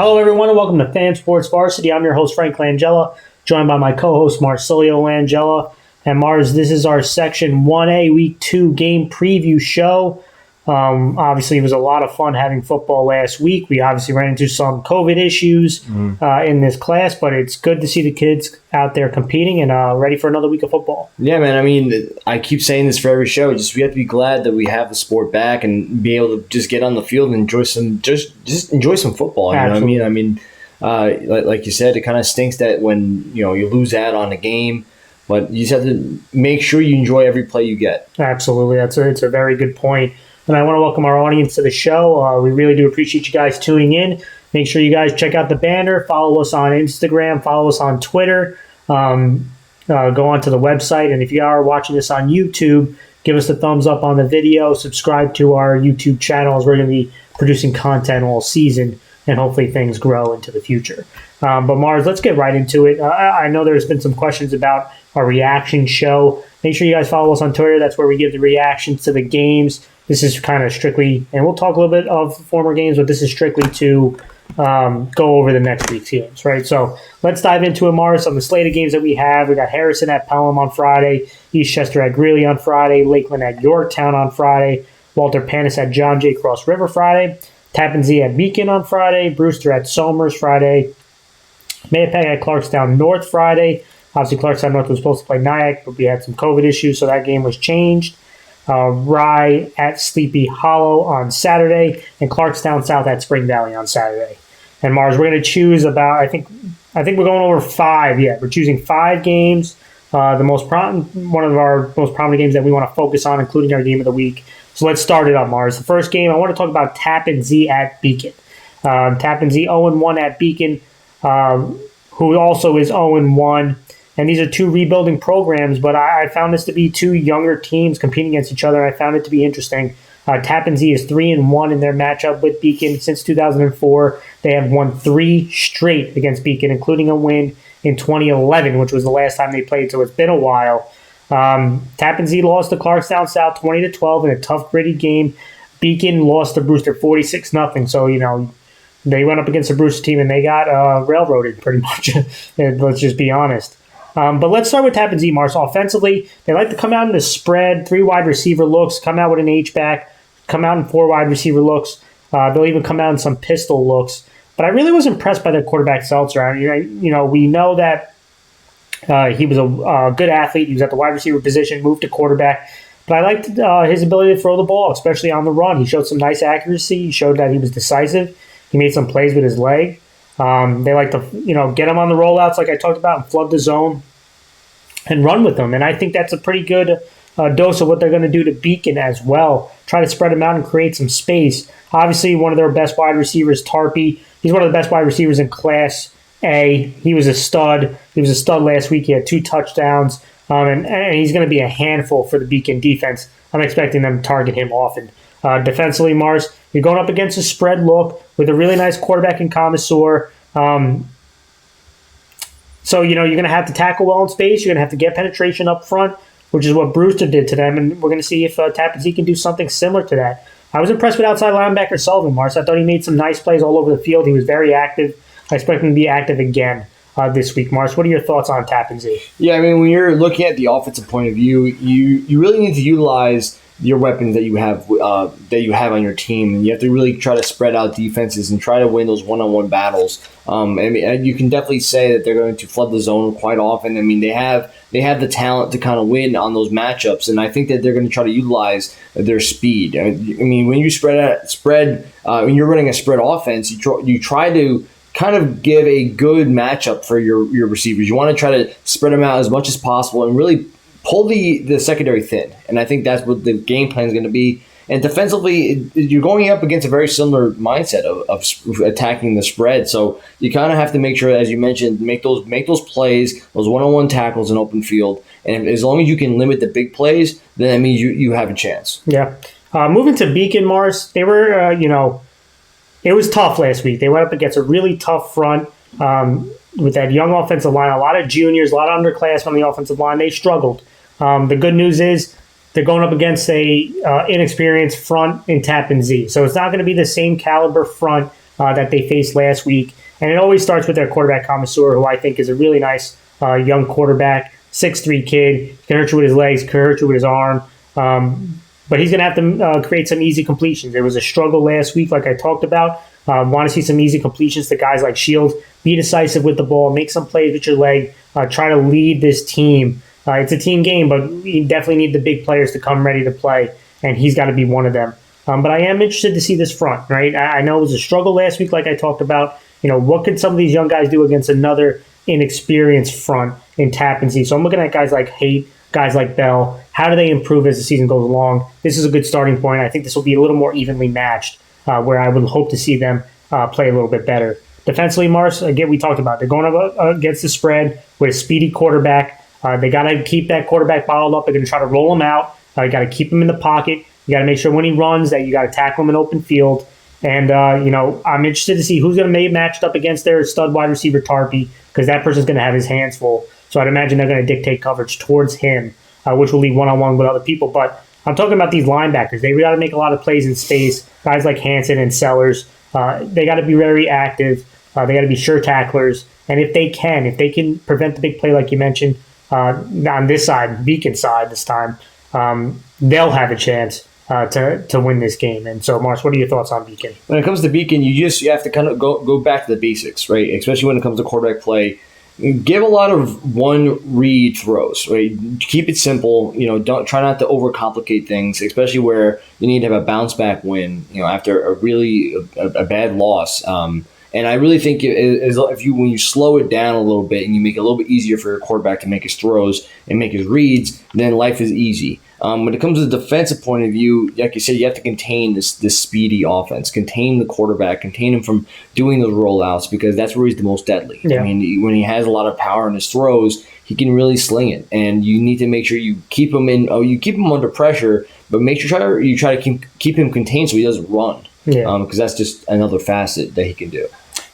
Hello, everyone, and welcome to Fan Sports Varsity. I'm your host, Frank Langella, joined by my co-host, Marcelio Langella. And Mars, this is our Section 1A Week 2 game preview show. Obviously, it was a lot of fun having football last week. We obviously ran into some COVID issues in this class, but it's good to see the kids out there competing and ready for another week of football. Yeah, man. I mean, I keep saying this for every show. We have to be glad that we have the sport back and be able to just get on the field and enjoy some enjoy some football. You know what I mean? Like you said, it kind of stinks that when you lose out on a game. But you just have to make sure you enjoy every play you get. Absolutely. It's a very good point. And I want to welcome our audience to the show. We really do appreciate you guys tuning in. Make sure you guys check out the banner. Follow us on Instagram. Follow us on Twitter. Go onto the website. And if you are watching this on YouTube, give us a thumbs up on the video. Subscribe to our YouTube channel, as we're going to be producing content all season. And hopefully things grow into the future. But Mars, let's get right into it. I know there's been some questions about our reaction show. Make sure you guys follow us on Twitter. That's where we give the reactions to the games. This is kind of strictly, and we'll talk a little bit of former games, but this is strictly to go over the next week's games, right? So let's dive into it, Mars. On the slate of games that we have, we got Harrison at Pelham on Friday, Eastchester at Greeley on Friday, Lakeland at Yorktown on Friday, Walter Panis at John Jay Cross River Friday, Tappen Zee at Beacon on Friday, Brewster at Somers Friday, Mahopac at Clarkstown North Friday. Obviously, Clarkstown North was supposed to play Nyack, but we had some COVID issues, so that game was changed. Rye at Sleepy Hallow on Saturday, and Clarkstown South at Spring Valley on Saturday. And Mars, we're going to choose about, I think we're going over 5. Yeah, we're choosing 5 games. One of our most prominent games that we want to focus on, including our game of the week. So let's start it up, Mars. The first game, I want to talk about Tappen Zee at Beacon. Tappen Zee 0-1 at Beacon, who also is 0-1. And these are 2 rebuilding programs, but I found this to be 2 younger teams competing against each other. I found it to be interesting. Tappen Zee is 3-1 in their matchup with Beacon since 2004. They have won 3 straight against Beacon, including a win in 2011, which was the last time they played, so it's been a while. Tappen Zee lost to Clarkstown South 20-12 in a tough, gritty game. Beacon lost to Brewster 46-0. So, they went up against the Brewster team and they got railroaded pretty much. Let's just be honest. But let's start with Tappen Zee, Mars. Offensively, they like to come out in the spread, 3 wide receiver looks, come out with an H-back, come out in 4 wide receiver looks. They'll even come out in some pistol looks. But I really was impressed by their quarterback, Seltzer. We know that he was a good athlete. He was at the wide receiver position, moved to quarterback. But I liked his ability to throw the ball, especially on the run. He showed some nice accuracy. He showed that he was decisive. He made some plays with his leg. They like to, get him on the rollouts like I talked about and flood the zone and run with them. And I think that's a pretty good dose of what they're going to do to Beacon as well. Try to spread him out and create some space. Obviously, one of their best wide receivers, Tarpey. He's one of the best wide receivers in Class A. He was a stud. He was a stud last week. He had 2 touchdowns. And he's going to be a handful for the Beacon defense. I'm expecting them to target him often. Defensively, Mars, you're going up against a spread look with a really nice quarterback in Commissar. So, you're going to have to tackle well in space. You're going to have to get penetration up front, which is what Brewster did to them. And we're going to see if Tappen Zee can do something similar to that. I was impressed with outside linebacker Sullivan, Mars. I thought he made some nice plays all over the field. He was very active. I expect him to be active again this week. Mars, what are your thoughts on Tappen Zee? Yeah, I mean, when you're looking at the offensive point of view, you really need to utilize your weapons that you have on your team, and you have to really try to spread out defenses and try to win those one-on-one battles. And you can definitely say that they're going to flood the zone quite often. I mean, they have the talent to kind of win on those matchups, and I think that they're going to try to utilize their speed. I mean, when you when you're running a spread offense, you try to kind of give a good matchup for your receivers. You want to try to spread them out as much as possible and really pull the secondary thin. And I think that's what the game plan is going to be. And defensively, you're going up against a very similar mindset of attacking the spread. So you kind of have to make sure, as you mentioned, make those plays, those one-on-one tackles in open field. And as long as you can limit the big plays, then that means you have a chance. Yeah. Moving to Beacon, Mars, they were, it was tough last week. They went up against a really tough front with that young offensive line, a lot of juniors, a lot of underclassmen on the offensive line. They struggled. The good news is they're going up against a inexperienced front in Tappen Zee. So it's not going to be the same caliber front that they faced last week. And it always starts with their quarterback, Commissar, who I think is a really nice young quarterback, 6'3" kid. Can hurt you with his legs, can hurt you with his arm. But he's going to have to create some easy completions. It was a struggle last week, like I talked about. Want to see some easy completions to guys like Shields. Be decisive with the ball. Make some plays with your leg. Try to lead this team. It's a team game, but you definitely need the big players to come ready to play, and he's got to be one of them. But I am interested to see this front, right? I know it was a struggle last week, like I talked about. What could some of these young guys do against another inexperienced front in Tappen Zee? So I'm looking at guys like Haight, guys like Bell. How do they improve as the season goes along? This is a good starting point. I think this will be a little more evenly matched, where I would hope to see them play a little bit better. Defensively, Mars, again, we talked about, they're going up against the spread with a speedy quarterback. They got to keep that quarterback bottled up. They're going to try to roll him out. You got to keep him in the pocket. You got to make sure when he runs that you got to tackle him in open field. And, I'm interested to see who's going to be matched up against their stud wide receiver, Tarpey, because that person's going to have his hands full. So I'd imagine they're going to dictate coverage towards him, which will leave one-on-one with other people. But I'm talking about these linebackers. They got to make a lot of plays in space. Guys like Hansen and Sellers, they got to be very active. They got to be sure tacklers. And if they can prevent the big play like you mentioned, on this side, Beacon side this time, they'll have a chance to win this game. And so, Mars, what are your thoughts on Beacon? When it comes to Beacon, you have to kind of go back to the basics, right? Especially when it comes to quarterback play. Give a lot of one-read throws, right? Keep it simple. Don't try not to overcomplicate things, especially where you need to have a bounce-back win, after a really a bad loss. And I really think when you slow it down a little bit and you make it a little bit easier for your quarterback to make his throws and make his reads, then life is easy. When it comes to the defensive point of view, like you said, you have to contain this speedy offense, contain the quarterback, contain him from doing those rollouts, because that's where he's the most deadly. Yeah. I mean, when he has a lot of power in his throws, he can really sling it, and you need to make sure you keep him under pressure, but make sure you try to keep him contained so he doesn't run. Yeah. Because that's just another facet that he can do.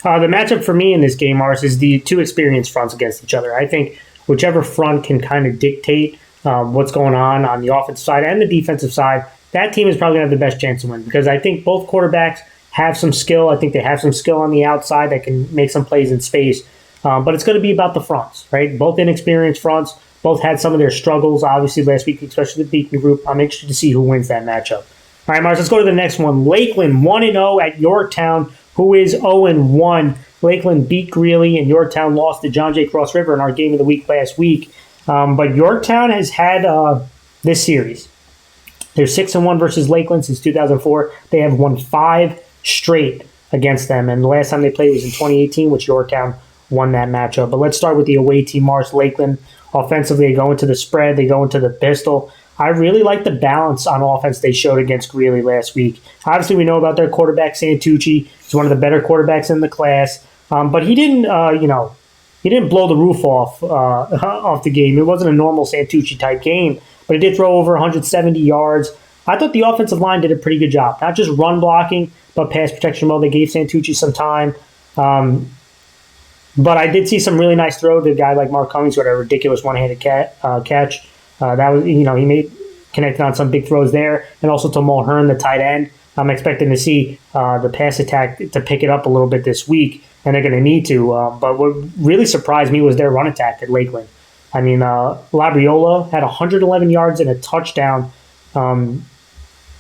The matchup for me in this game, Mars, is the two experienced fronts against each other. I think whichever front can kind of dictate what's going on the offensive side and the defensive side, that team is probably going to have the best chance to win, because I think both quarterbacks have some skill. I think they have some skill on the outside that can make some plays in space. But it's going to be about the fronts, right? Both inexperienced fronts, both had some of their struggles, obviously, last week, especially the Beacon group. I'm interested to see who wins that matchup. All right, Mars, let's go to the next one. Lakeland 1-0 at Yorktown, who is 0-1. Lakeland beat Greeley, and Yorktown lost to John Jay Cross River in our game of the week last week. But Yorktown has had this series. They're 6-1 versus Lakeland since 2004. They have won 5 straight against them, and the last time they played was in 2018, which Yorktown won that matchup. But let's start with the away team, Mars. Lakeland, offensively, they go into the spread, they go into the pistol. I really like the balance on offense they showed against Greeley last week. Obviously, we know about their quarterback, Santucci. He's one of the better quarterbacks in the class. But he didn't, he didn't blow the roof off the game. It wasn't a normal Santucci-type game, but he did throw over 170 yards. I thought the offensive line did a pretty good job. Not just run blocking, but pass protection. Well, they gave Santucci some time. But I did see some really nice throw to a guy like Mark Cummings, who had a ridiculous one-handed catch. That was, he made connected on some big throws there, and also to Mulhern, the tight end. I'm expecting to see the pass attack to pick it up a little bit this week, and they're going to need to. But what really surprised me was their run attack at Lakeland. I mean, Labriola had 111 yards and a touchdown.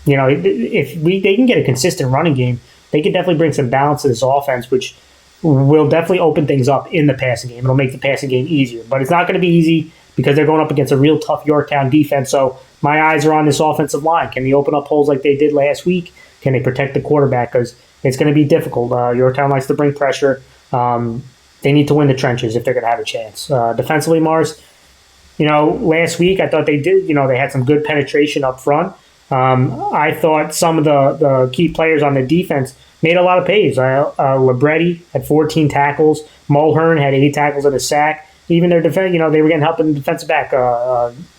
If they can get a consistent running game, they can definitely bring some balance to this offense, which will definitely open things up in the passing game. It'll make the passing game easier, but it's not going to be easy because they're going up against a real tough Yorktown defense. So my eyes are on this offensive line. Can they open up holes like they did last week? Can they protect the quarterback? Because it's going to be difficult. Yorktown likes to bring pressure. They need to win the trenches if they're going to have a chance. Defensively, Mars, last week I thought they did, they had some good penetration up front. I thought some of the key players on the defense made a lot of plays. Libretti had 14 tackles. Mulhern had 8 tackles and a sack. Even their defense, they were getting help in the defensive back.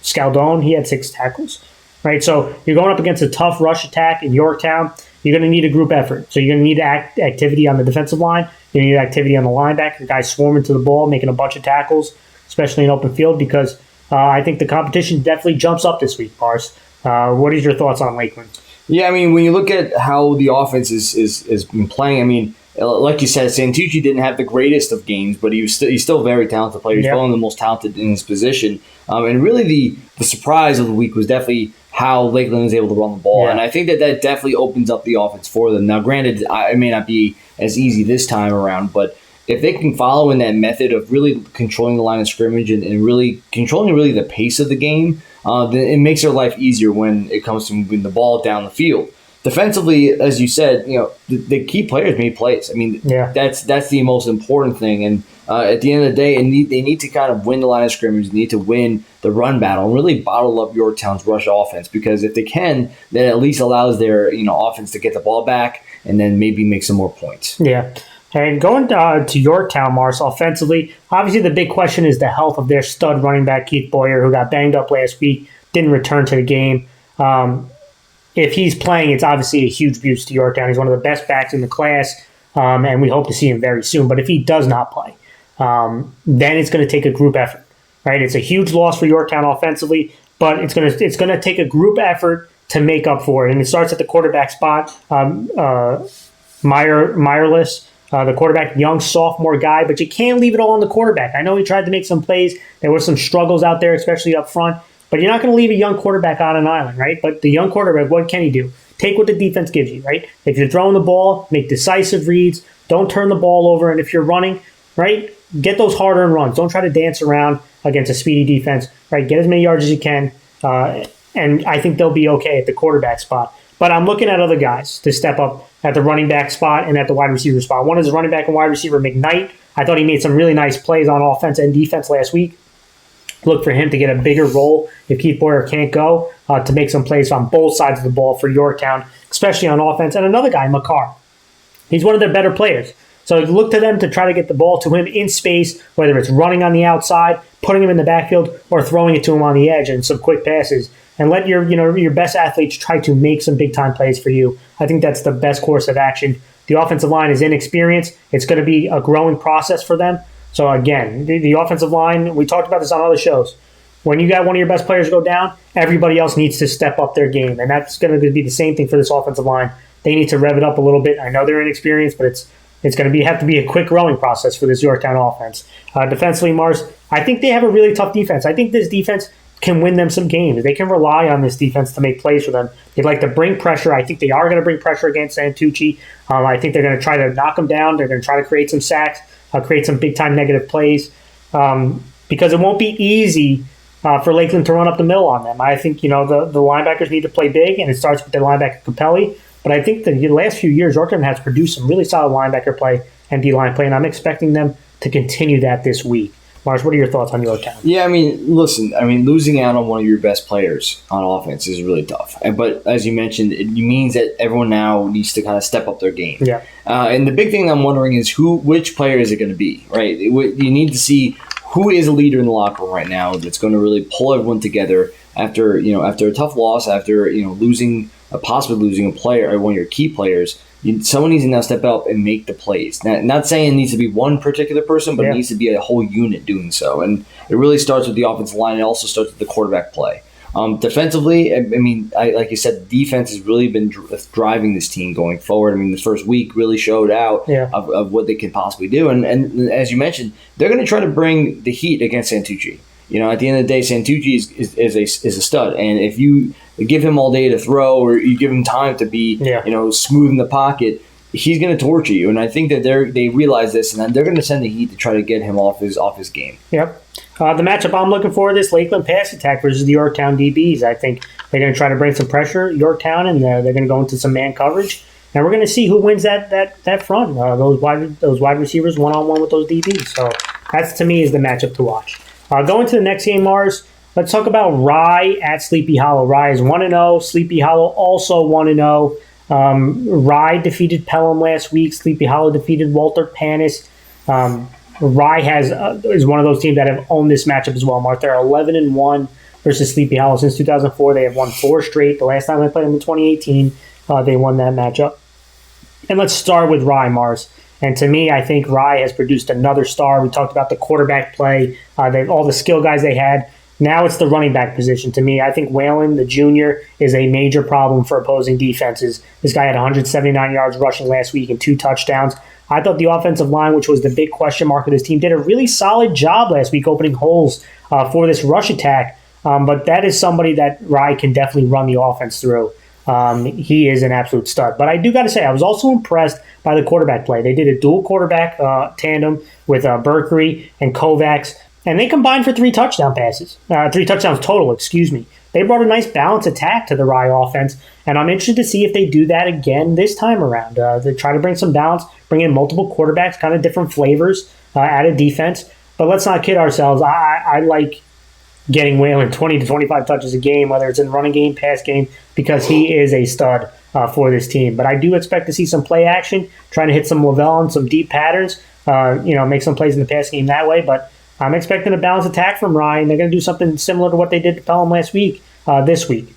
Scaldone, he had 6 tackles. Right, so you're going up against a tough rush attack in Yorktown. You're going to need a group effort. So you're going to need activity on the defensive line. You're going to need activity on the linebacker. The guys swarming to the ball, making a bunch of tackles, especially in open field, because I think the competition definitely jumps up this week, Pars. What is your thoughts on Lakeland? Yeah, I mean, when you look at how the offense is been playing, I mean, like you said, Santucci didn't have the greatest of games, but he's still a very talented player. He's one of the most talented in his position. And really the surprise of the week was definitely how Lakeland was able to run the ball. Yeah. And I think that definitely opens up the offense for them. Now, granted, it may not be as easy this time around, but if they can follow in that method of really controlling the line of scrimmage and really controlling really the pace of the game, then it makes their life easier when it comes to moving the ball down the field. Defensively, as you said, the key players made plays. I mean, that's the most important thing. And at the end of the day, they need to kind of win the line of scrimmage. They need to win the run battle and really bottle up Yorktown's rush offense. Because if they can, then it at least allows their offense to get the ball back and then maybe make some more points. Yeah. And going to Yorktown, Mars, offensively, obviously the big question is the health of their stud running back, Keith Boyer, who got banged up last week, didn't return to the game. If he's playing, it's obviously a huge boost to Yorktown. He's one of the best backs in the class, and we hope to see him very soon. But if he does not play, then it's going to take a group effort, right? It's a huge loss for Yorktown offensively, but it's going to take a group effort to make up for it. And it starts at the quarterback spot. Meyerless, the quarterback, young sophomore guy, but you can't leave it all on the quarterback. I know he tried to make some plays. There were some struggles out there, especially up front. But you're not going to leave a young quarterback on an island, right? But the young quarterback, what can he do? Take what the defense gives you, right? If you're throwing the ball, make decisive reads. Don't turn the ball over. And if you're running, right, get those hard-earned runs. Don't try to dance around against a speedy defense, right? Get as many yards as you can. And I think they'll be okay at the quarterback spot. But I'm looking at other guys to step up at the running back spot and at the wide receiver spot. One is running back and wide receiver McKnight. I thought he made some really nice plays on offense and defense last week. Look for him to get a bigger role if Keith Boyer can't go, to make some plays on both sides of the ball for Yorktown, especially on offense. And another guy, McCarr. He's one of their better players. So look to them to try to get the ball to him in space, whether it's running on the outside, putting him in the backfield, or throwing it to him on the edge and some quick passes. And let your best athletes try to make some big-time plays for you. I think that's the best course of action. The offensive line is inexperienced. It's going to be a growing process for them. So again, the offensive line, we talked about this on other shows. When you got one of your best players go down, everybody else needs to step up their game. And that's going to be the same thing for this offensive line. They need to rev it up a little bit. I know they're inexperienced, but it's going to have to be a quick growing process for this Yorktown offense. Defensively, Mars, I think they have a really tough defense. I think this defense can win them some games. They can rely on this defense to make plays for them. They'd like to bring pressure. I think they are going to bring pressure against Santucci. I think they're going to try to knock them down. They're going to try to create some sacks, create some big-time negative plays, because it won't be easy for Lakeland to run up the middle on them. I think the linebackers need to play big, and it starts with their linebacker Capelli. But I think the last few years, Yorktown has produced some really solid linebacker play and D-line play, and I'm expecting them to continue that this week. Mars, what are your thoughts on Yorktown? Yeah, losing out on one of your best players on offense is really tough. But as you mentioned, it means that everyone now needs to kind of step up their game. Yeah. And the big thing I'm wondering is which player is it going to be, right? You need to see who is a leader in the locker room right now that's going to really pull everyone together after a tough loss, after possibly losing a player or one of your key players. Someone needs to now step up and make the plays. Not saying it needs to be one particular person, but it needs to be a whole unit doing so. And it really starts with the offensive line. It also starts with the quarterback play. Defensively, like you said, the defense has really been driving this team going forward. The first week really showed out of what they can possibly do. And as you mentioned, they're going to try to bring the heat against Santucci. At the end of the day, Santucci is a stud. And if you give him all day to throw, or you give him time to be smooth in the pocket, he's going to torture you. And I think that they realize this, and they're going to send the heat to try to get him off his game. Yep. The matchup I'm looking for is Lakeland pass attack versus the Yorktown DBs. I think they're going to try to bring some pressure, Yorktown, and they're going to go into some man coverage. And we're going to see who wins that front. Those wide receivers one-on-one with those DBs. So that's, to me, is the matchup to watch. Going to the next game, Mars, let's talk about Rye at Sleepy Hallow. Rye is 1-0. Sleepy Hallow also 1-0. Rye defeated Pelham last week. Sleepy Hallow defeated Walter Panis. Rye is one of those teams that have owned this matchup as well, Mark. They're 11-1 versus Sleepy Hallow since 2004. They have won 4 straight. The last time they played them in 2018, they won that matchup. And let's start with Rye, Mars. And to me, I think Rye has produced another star. We talked about the quarterback play, all the skill guys they had. Now it's the running back position. To me, I think Whalen, the junior, is a major problem for opposing defenses. This guy had 179 yards rushing last week and 2 touchdowns. I thought the offensive line, which was the big question mark of this team, did a really solid job last week opening holes for this rush attack. But that is somebody that Rye can definitely run the offense through. He is an absolute stud. But I do got to say, I was also impressed by the quarterback play. They did a dual quarterback tandem with Berkery and Kovacs, and they combined for 3 touchdown passes. 3 touchdowns total, excuse me. They brought a nice balanced attack to the Rye offense, and I'm interested to see if they do that again this time around. They try to bring some balance, bring in multiple quarterbacks, kind of different flavors, added defense. But let's not kid ourselves. I like getting Whalen 20 to 25 touches a game, whether it's in running game, pass game, because he is a stud for this team. But I do expect to see some play action, trying to hit some Lavelle on some deep patterns, make some plays in the pass game that way. But I'm expecting a balanced attack from Ryan. They're going to do something similar to what they did to Pelham last week, this week.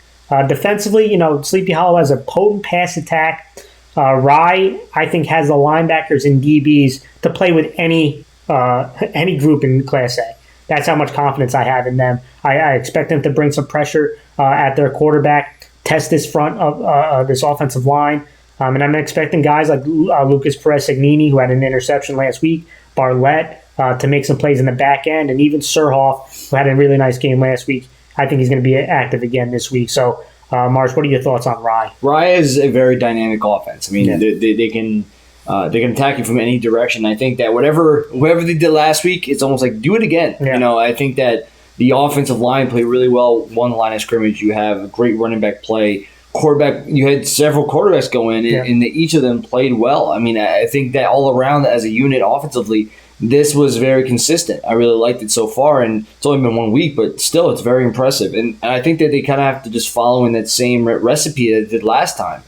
Defensively, Sleepy Hallow has a potent pass attack. Rye, I think, has the linebackers and DBs to play with any group in Class A. That's how much confidence I have in them. I expect them to bring some pressure at their quarterback, test this front of this offensive line. And I'm expecting guys like Lucas Perez-Signini, who had an interception last week, Barlett, to make some plays in the back end, and even Surhoff, who had a really nice game last week. I think he's going to be active again this week. So, Marsh, what are your thoughts on Rye? Rye is a very dynamic offense. I mean, they can attack you from any direction. I think that whatever they did last week, it's almost like do it again. Yeah. I think that the offensive line played really well. One line of scrimmage, you have a great running back play. Quarterback, you had several quarterbacks go in, and each of them played well. I mean, I think that all around as a unit offensively, this was very consistent. I really liked it so far, and it's only been 1 week, but still, it's very impressive. And I think that they kind of have to just follow in that same recipe that they did last time.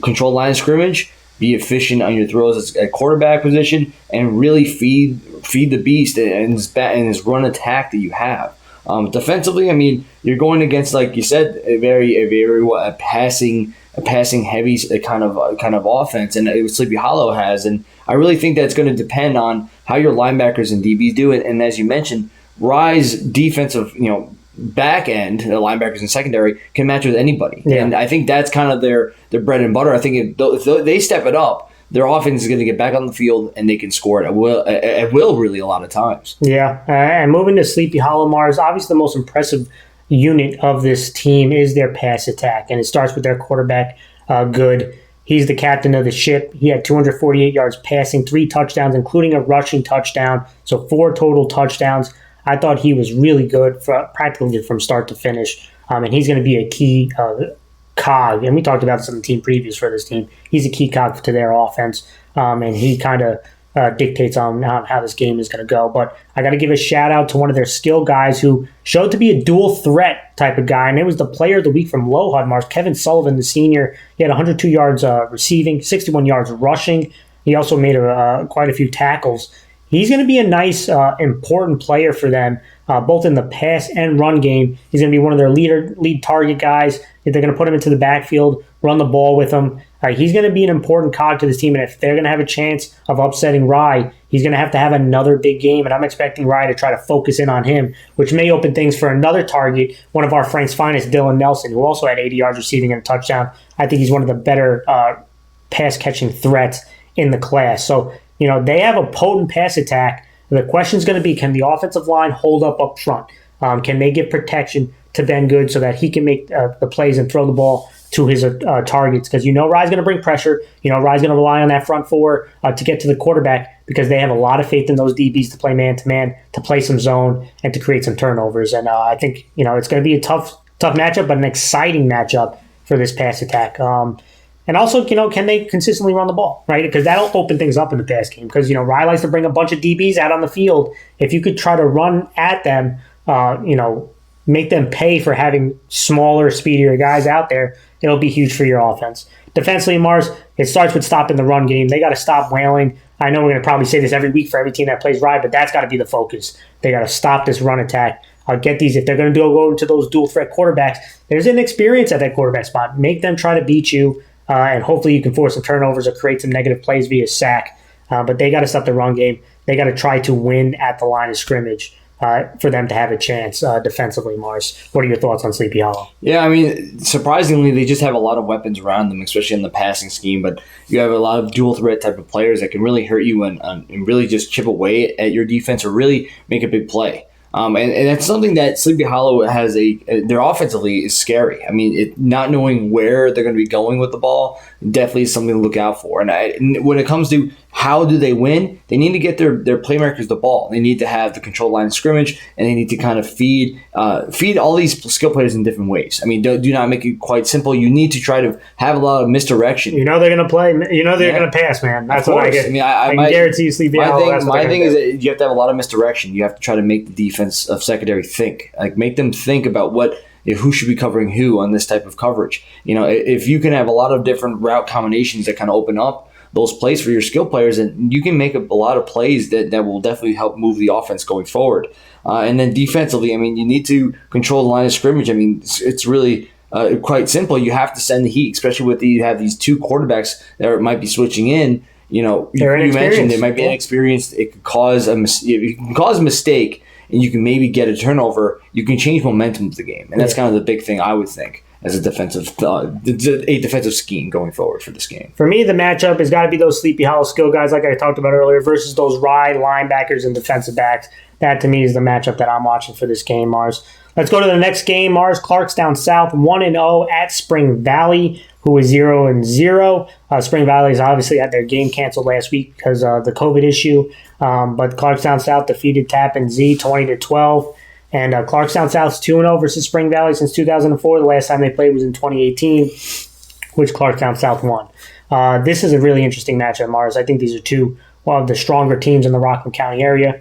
Control line of scrimmage, be efficient on your throws at quarterback position, and really feed the beast and his run attack that you have. Defensively, I mean, you're going against, like you said, a passing heavy kind of offense, and Sleepy Hallow has, and I really think that's going to depend on how your linebackers and DBs do it. And as you mentioned, Rye's defensive, back end, the linebackers and secondary can match with anybody, and I think that's kind of their bread and butter. I think if they step it up, their offense is going to get back on the field and they can score it. It will really a lot of times. Yeah, and moving to Sleepy Hallow, Mars, obviously the most impressive unit of this team is their pass attack, and it starts with their quarterback, Good. He's the captain of the ship. He had 248 yards passing, 3 touchdowns, including a rushing touchdown, so 4 total touchdowns. I thought he was really good practically from start to finish, and he's going to be a key cog. And we talked about this on the team previews for this team. He's a key cog to their offense, and he kind of dictates on how this game is going to go. But I got to give a shout out to one of their skill guys who showed to be a dual threat type of guy, and it was the player of the week from Lohud Mars, Kevin Sullivan, the senior. He had 102 yards receiving, 61 yards rushing. He also made quite a few tackles. He's going to be a nice, important player for them, both in the pass and run game. He's going to be one of their lead target guys. If they're going to put him into the backfield, run the ball with him. He's going to be an important cog to this team, and if they're going to have a chance of upsetting Rye, he's going to have another big game, and I'm expecting Rye to try to focus in on him, which may open things for another target, one of our Frank's finest, Dylan Nelson, who also had 80 yards receiving and a touchdown. I think he's one of the better pass-catching threats in the class. So, they have a potent pass attack. The question is going to be, can the offensive line hold up front? Can they give protection to Ben Good so that he can make the plays and throw the ball to his targets? Because Rye's going to bring pressure. Rye's going to rely on that front four to get to the quarterback because they have a lot of faith in those DBs to play man-to-man, to play some zone, and to create some turnovers. And I think, it's going to be a tough matchup, but an exciting matchup for this pass attack. And also, can they consistently run the ball, right? Because that'll open things up in the pass game. Because, Rye likes to bring a bunch of DBs out on the field. If you could try to run at them, make them pay for having smaller, speedier guys out there, it'll be huge for your offense. Defensively, Mars, it starts with stopping the run game. They got to stop Whaling. I know we're going to probably say this every week for every team that plays Rye, but that's got to be the focus. They got to stop this run attack. Get these. If they're going to go into those dual threat quarterbacks, there's inexperience at that quarterback spot. Make them try to beat you, and hopefully you can force some turnovers or create some negative plays via sack. But they got to stop the run game. They got to try to win at the line of scrimmage. for them to have a chance defensively, Mars. What are your thoughts on Sleepy Hollow? Yeah, I mean, surprisingly, they just have a lot of weapons around them, especially in the passing scheme. But you have a lot of dual threat type of players that can really hurt you and really just chip away at your defense or really make a big play. And that's something that Sleepy Hollow has their offensively is scary. I mean, not knowing where they're going to be going with the ball definitely is something to look out for. And when it comes to how do they win, they need to get their playmakers the ball. They need to have the control line of scrimmage, and they need to kind of feed all these skill players in different ways. I mean, do not make it quite simple. You need to try to have a lot of misdirection. You know they're going to play. You know they're going to pass, man. That's what I get. I mean, I can guarantee you Sleepy Hollow. My thing is that you have to have a lot of misdirection. You have to try to make the defense of secondary think. Like, make them think about who should be covering who on this type of coverage. You know, if you can have a lot of different route combinations that kind of open up those plays for your skill players, and you can make a lot of plays that will definitely help move the offense going forward. And then defensively, I mean, you need to control the line of scrimmage. I mean, it's really quite simple. You have to send the heat, especially with you have these two quarterbacks that might be switching in. You know, you mentioned they might be inexperienced. It could cause a mistake, and you can maybe get a turnover. You can change momentum of the game, and that's kind of the big thing I would think as a defensive scheme going forward for this game. For me, the matchup has got to be those Sleepy Hollow skill guys, like I talked about earlier, versus those Rye linebackers and defensive backs. That, to me, is the matchup that I'm watching for this game, Mars. Let's go to the next game, Mars. Clarkstown South 1-0 at Spring Valley, who is 0-0. Spring Valley's obviously had their game canceled last week because of the COVID issue. But Clarkstown South defeated Tappen Zee 20-12. And Clarkstown South's 2-0 versus Spring Valley since 2004. The last time they played was in 2018, which Clarkstown South won. This is a really interesting matchup, Mars. I think these are two of the stronger teams in the Rockland County area.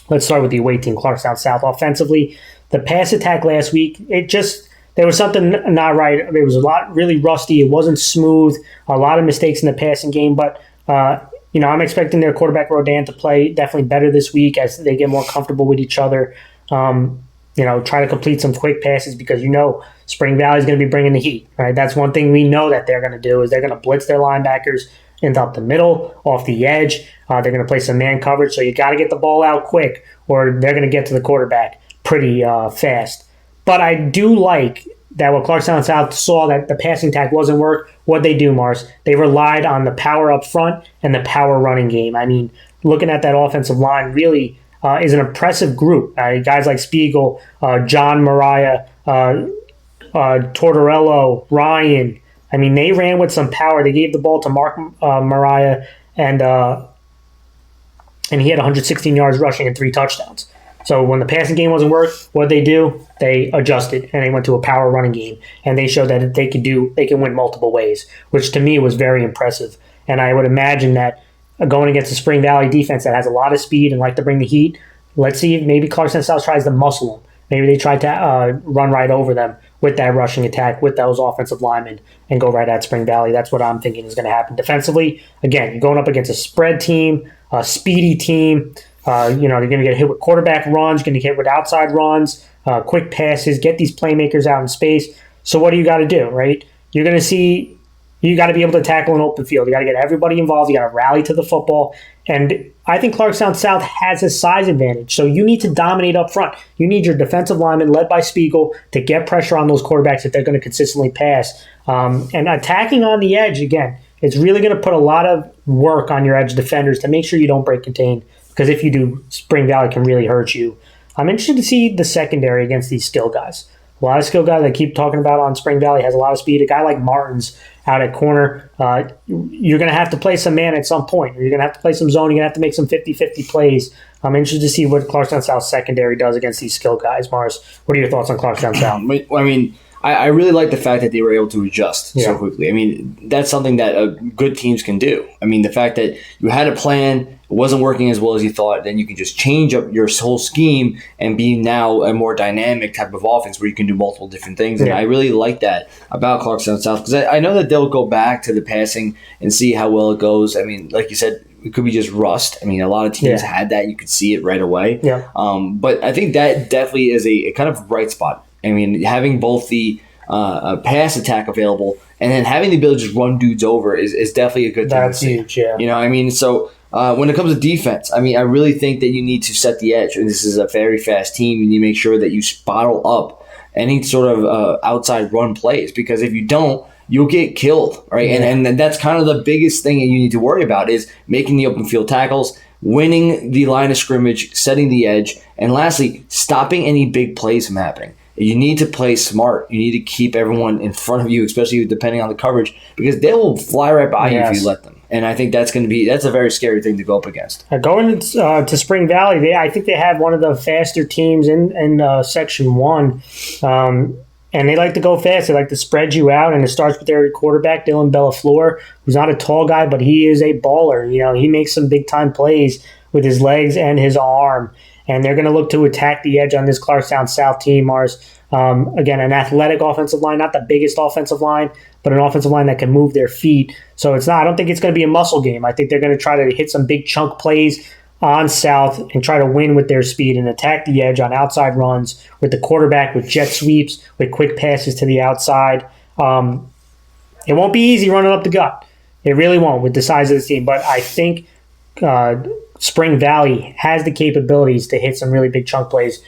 Let's start with the away team, Clarkstown South. Offensively, the pass attack last week, there was something not right. It was a lot really rusty. It wasn't smooth. A lot of mistakes in the passing game. But, I'm expecting their quarterback, Rodan, to play definitely better this week as they get more comfortable with each other. Try to complete some quick passes because Spring Valley is going to be bringing the heat, right? That's one thing we know that they're going to do is they're going to blitz their linebackers into up the middle, off the edge. They're going to play some man coverage, so you got to get the ball out quick or they're going to get to the quarterback pretty fast. But I do like that what Clarkstown South saw that the passing attack wasn't work. What they do, Mars, they relied on the power up front and the power running game. I mean, looking at that offensive line really is an impressive group. Guys like Spiegel, John Mariah, Tortorello, Ryan. I mean, they ran with some power. They gave the ball to Mark Mariah, and he had 116 yards rushing and 3 touchdowns. So when the passing game wasn't work, what they do? They adjusted and they went to a power running game, and they showed that they can win multiple ways, which to me was very impressive. And I would imagine that going against the Spring Valley defense that has a lot of speed and like to bring the heat, let's see if maybe Clarkstown South tries to muscle them. Maybe they try to run right over them with that rushing attack, with those offensive linemen, and go right at Spring Valley. That's what I'm thinking is going to happen. Defensively, again, you're going up against a spread team, a speedy team. They're going to get hit with quarterback runs, going to get hit with outside runs, quick passes, get these playmakers out in space. So what do you got to do, right? You're going to see you got to be able to tackle an open field. You got to get everybody involved. You got to rally to the football. And I think Clarkstown South has a size advantage. So you need to dominate up front. You need your defensive lineman, led by Spiegel, to get pressure on those quarterbacks if they're going to consistently pass. And attacking on the edge, again, it's really going to put a lot of work on your edge defenders to make sure you don't break contain. Because if you do, Spring Valley can really hurt you. I'm interested to see the secondary against these skill guys. A lot of skill guys I keep talking about on Spring Valley has a lot of speed. A guy like Martin's out at corner, you're going to have to play some man at some point. You're going to have to play some zone. You're going to have to make some 50-50 plays. I'm interested to see what Clarkstown South secondary does against these skill guys. Mars, what are your thoughts on Clarkstown South? I mean, I really like the fact that they were able to adjust so quickly. I mean, that's something that good teams can do. I mean, the fact that you had a plan, it wasn't working as well as you thought, then you can just change up your whole scheme and be now a more dynamic type of offense where you can do multiple different things. And I really like that about Clarkstown South because I know that they'll go back to the passing and see how well it goes. I mean, like you said, it could be just rust. I mean, a lot of teams had that. You could see it right away. Yeah. But I think that definitely is a kind of bright spot. I mean, having both the pass attack available and then having the ability to just run dudes over is definitely a good thing. That's huge, yeah. I mean, so When it comes to defense, I mean, I really think that you need to set the edge. And this is a very fast team. You need to make sure that you bottle up any sort of outside run plays, because if you don't, you'll get killed, right? Yeah. And that's kind of the biggest thing that you need to worry about is making the open field tackles, winning the line of scrimmage, setting the edge, and lastly, stopping any big plays from happening. You need to play smart. You need to keep everyone in front of you, especially depending on the coverage, because they will fly right by you if you let them. And I think that's a very scary thing to go up against. Going to Spring Valley, I think they have one of the faster teams in Section 1. And they like to go fast. They like to spread you out, and it starts with their quarterback, Dylan Bellafleur, who's not a tall guy, but he is a baller. He makes some big-time plays with his legs and his arm, and they're going to look to attack the edge on this Clarkstown South team, Mars. Again, an athletic offensive line, not the biggest offensive line, but an offensive line that can move their feet. So I don't think it's going to be a muscle game. I think they're going to try to hit some big chunk plays on South and try to win with their speed and attack the edge on outside runs with the quarterback, with jet sweeps, with quick passes to the outside. It won't be easy running up the gut. It really won't with the size of the team. But I think Spring Valley has the capabilities to hit some really big chunk plays.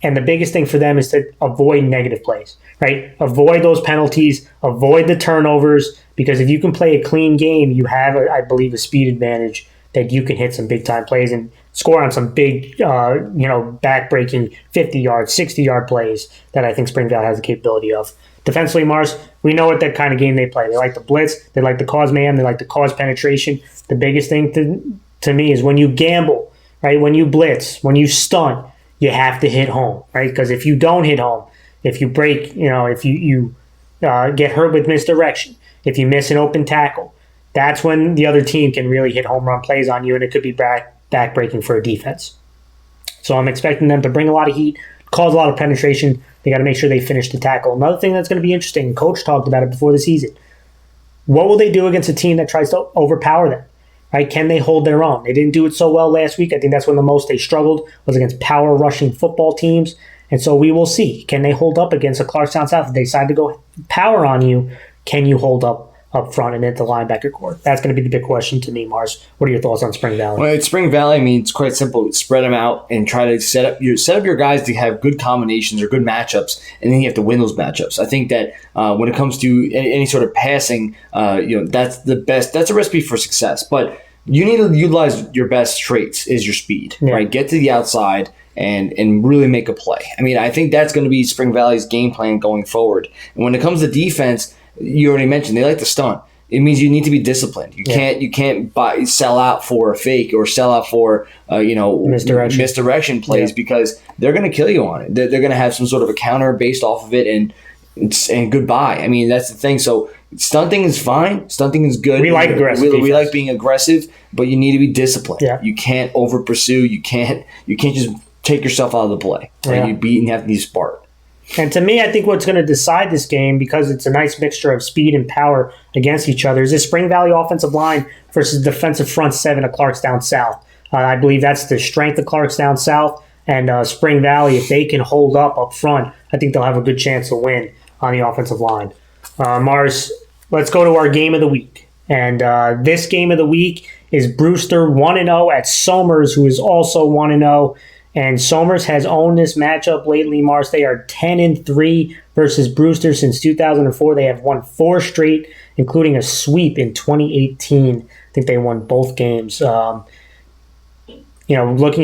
And the biggest thing for them is to avoid negative plays, right? Avoid those penalties, avoid the turnovers, because if you can play a clean game, you have, I believe, a speed advantage that you can hit some big-time plays and score on some big, back-breaking 50-yard, 60-yard plays that I think Spring Valley has the capability of. Defensively, Mars, we know what that kind of game they play. They like to blitz. They like to cause mayhem. They like to cause penetration. The biggest thing to me is when you gamble, right? When you blitz, when you stunt, you have to hit home, right? Because if you don't hit home, if you break, if you get hurt with misdirection, if you miss an open tackle, that's when the other team can really hit home run plays on you, and it could be back-breaking for a defense. So I'm expecting them to bring a lot of heat, cause a lot of penetration. They got to make sure they finish the tackle. Another thing that's going to be interesting, Coach talked about it before the season. What will they do against a team that tries to overpower them? Right? Can they hold their own? They didn't do it so well last week. I think that's when the most they struggled was against power rushing football teams. And so we will see. Can they hold up against a Clarkstown South? If they decide to go power on you, can you hold up front and at the linebacker core? That's going to be the big question to me, Mars. What are your thoughts on Spring Valley? Well, at Spring Valley, I mean, it's quite simple. Spread them out and try to set up your guys to have good combinations or good matchups, and then you have to win those matchups. I think that when it comes to any sort of passing, that's the best. That's a recipe for success. But you need to utilize your best traits is your speed, right? Get to the outside and really make a play. I mean, I think that's going to be Spring Valley's game plan going forward. And when it comes to defense, you already mentioned they like to stunt. It means you need to be disciplined. You can't sell out for a fake or sell out for misdirection plays because they're going to kill you on it. They're going to have some sort of a counter based off of it, and goodbye. I mean, that's the thing. So stunting is fine. Stunting is good. We like aggressive. We like being aggressive, but you need to be disciplined. Yeah. You can't over pursue. You can't just take yourself out of the play. Right? You have to be smart. And to me, I think what's going to decide this game, because it's a nice mixture of speed and power against each other, is this Spring Valley offensive line versus defensive front seven of Clarkstown South. I believe that's the strength of Clarkstown South, and Spring Valley, if they can hold up front, I think they'll have a good chance to win on the offensive line. Mars, let's go to our game of the week. And this game of the week is Brewster 1-0 at Somers, who is also 1-0. And Somers has owned this matchup lately, Mars. They are 10-3 versus Brewster since 2004. They have won 4 straight, including a sweep in 2018. I think they won both games. Looking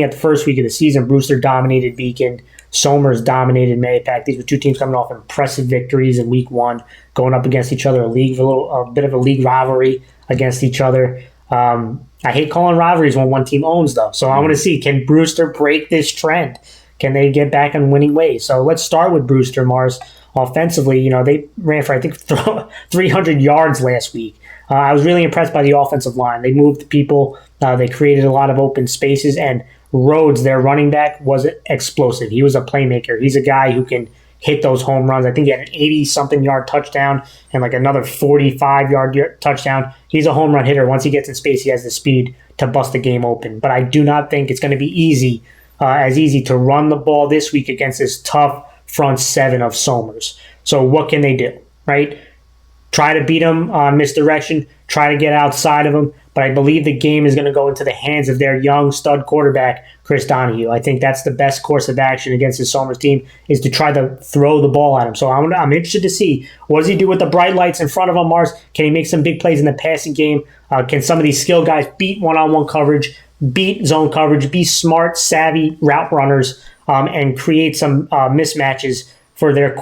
at the first week of the season, Brewster dominated Beacon. Somers dominated Mahopac. These were two teams coming off impressive victories in week 1, going up against each other, a bit of a league rivalry against each other. I hate calling rivalries when one team owns, though. So I want to see, can Brewster break this trend? Can they get back on winning ways? So let's start with Brewster, Mars. Offensively, they ran for, I think, 300 yards last week. I was really impressed by the offensive line. They moved people. They created a lot of open spaces. And Rhodes, their running back, was explosive. He was a playmaker. He's a guy who can hit those home runs. I think he had an 80-something yard touchdown and like another 45-yard touchdown. He's a home run hitter. Once he gets in space, he has the speed to bust the game open. But I do not think it's going to be as easy to run the ball this week against this tough front seven of Somers. So what can they do, right? Try to beat him on misdirection. Try to get outside of him. but I believe the game is going to go into the hands of their young stud quarterback, Chris Donahue. I think that's the best course of action against the Somers team, is to try to throw the ball at him. So I'm interested to see, what does he do with the bright lights in front of him, Mars? Can he make some big plays in the passing game? Can some of these skill guys beat one-on-one coverage, beat zone coverage, be smart, savvy route runners, and create some mismatches for their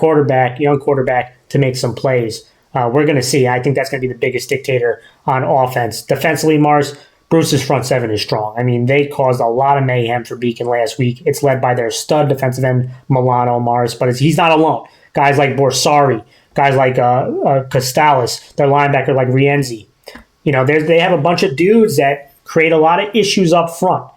young quarterback, to make some plays? We're going to see. I think that's going to be the biggest dictator on offense. Defensively, Mars, Brewster's front seven is strong. I mean, they caused a lot of mayhem for Beacon last week. It's led by their stud defensive end, Milano, Mars, but he's not alone. Guys like Borsari, guys like Costales, their linebacker like Rienzi. They have a bunch of dudes that create a lot of issues up front.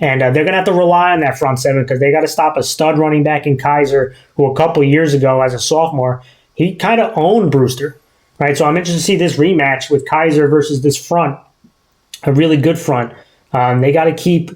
And they're going to have to rely on that front seven, because they got to stop a stud running back in Kaiser, who a couple years ago as a sophomore, he kind of owned Brewster. Right, so I'm interested to see this rematch with Kaiser versus this front, a really good front. They got to keep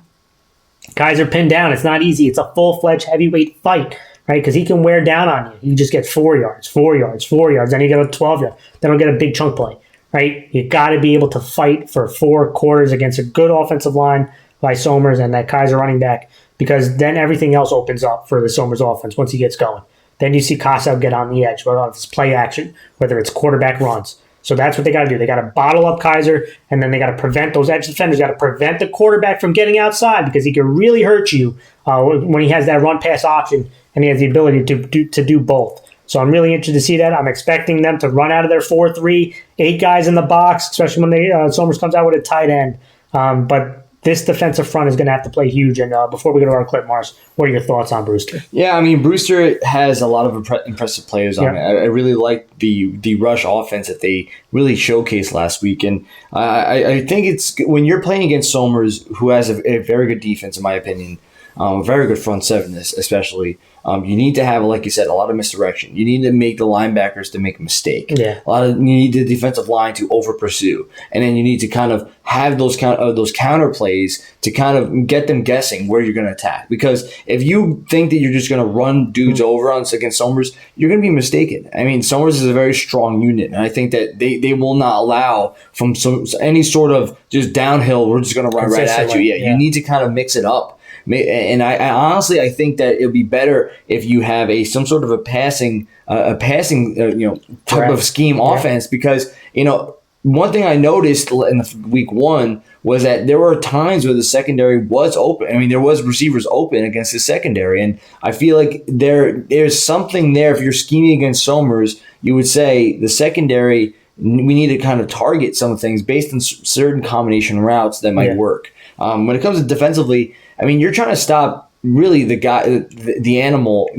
Kaiser pinned down. It's not easy. It's a full-fledged heavyweight fight, right? Because he can wear down on you. You just get 4 yards, 4 yards, 4 yards, then you get a 12 yards. Then he'll get a big chunk play, right? You got to be able to fight for 4 quarters against a good offensive line by Somers and that Kaiser running back, because then everything else opens up for the Somers offense once he gets going. Then you see Casa get on the edge, whether it's play action, whether it's quarterback runs. So that's what they got to do. They got to bottle up Kaiser, and then they got to prevent those edge defenders. Got to prevent the quarterback from getting outside, because he can really hurt you when he has that run-pass option, and he has the ability to do both. So I'm really interested to see that. I'm expecting them to run out of their 4-3, 8 guys in the box, especially when Somers comes out with a tight end. But this defensive front is going to have to play huge. And before we go to our clip, Mars, what are your thoughts on Brewster? Yeah, I mean, Brewster has a lot of impressive players on it. I really like the rush offense that they really showcased last week. And I think it's when you're playing against Somers, who has a very good defense, in my opinion, a very good front seven especially, you need to have, like you said, a lot of misdirection. You need to make the linebackers to make a mistake. Yeah. You need the defensive line to over pursue, and then you need to kind of have those counter plays to kind of get them guessing where you're going to attack. Because if you think that you're just going to run dudes over against Somers, you're going to be mistaken. I mean, Somers is a very strong unit, and I think that they will not allow from any sort of just downhill, we're just going to run right at you. Yeah, you need to kind of mix it up. And I honestly, I think that it would be better if you have some sort of a passing type of scheme offense, because one thing I noticed in week 1 was that there were times where the secondary was open. I mean, there was receivers open against the secondary, and I feel like there's something there. If you're scheming against Somers, you would say the secondary, we need to kind of target some things based on certain combination routes that might work. When it comes to defensively, I mean, you're trying to stop really the guy, the animal,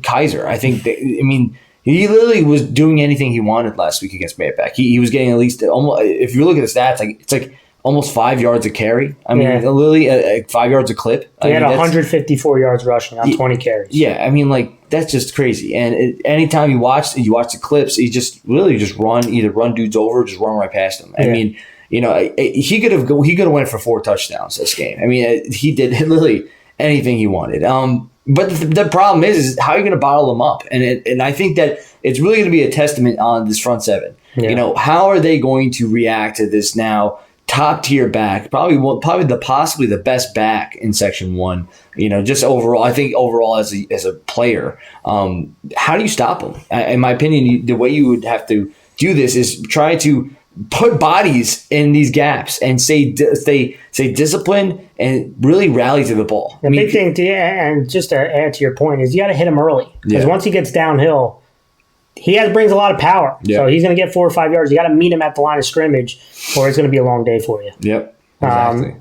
Kaiser. I think he literally was doing anything he wanted last week against Mahopac. He was getting at least almost, if you look at the stats, it's like almost 5 yards a carry. I mean, literally 5 yards a clip. He had 154 yards rushing on 20 carries. Yeah, I mean, that's just crazy. And anytime you watch the clips, he just really just either run dudes over or just run right past them. I mean, he could have went for 4 touchdowns this game. I mean, he did literally anything he wanted. But the problem is how are you going to bottle them up? And I think that it's really going to be a testament on this front seven. Yeah. How are they going to react to this now top tier back? Possibly the best back in Section 1. Just overall, I think overall as a player, how do you stop them? In my opinion, the way you would have to do this is try to put bodies in these gaps and stay disciplined and really rally to the ball. The big thing, and just to add to your point, is you got to hit him early. Because once he gets downhill, he brings a lot of power. Yeah. So he's going to get 4 or 5 yards. You got to meet him at the line of scrimmage, or it's going to be a long day for you. Yep, exactly.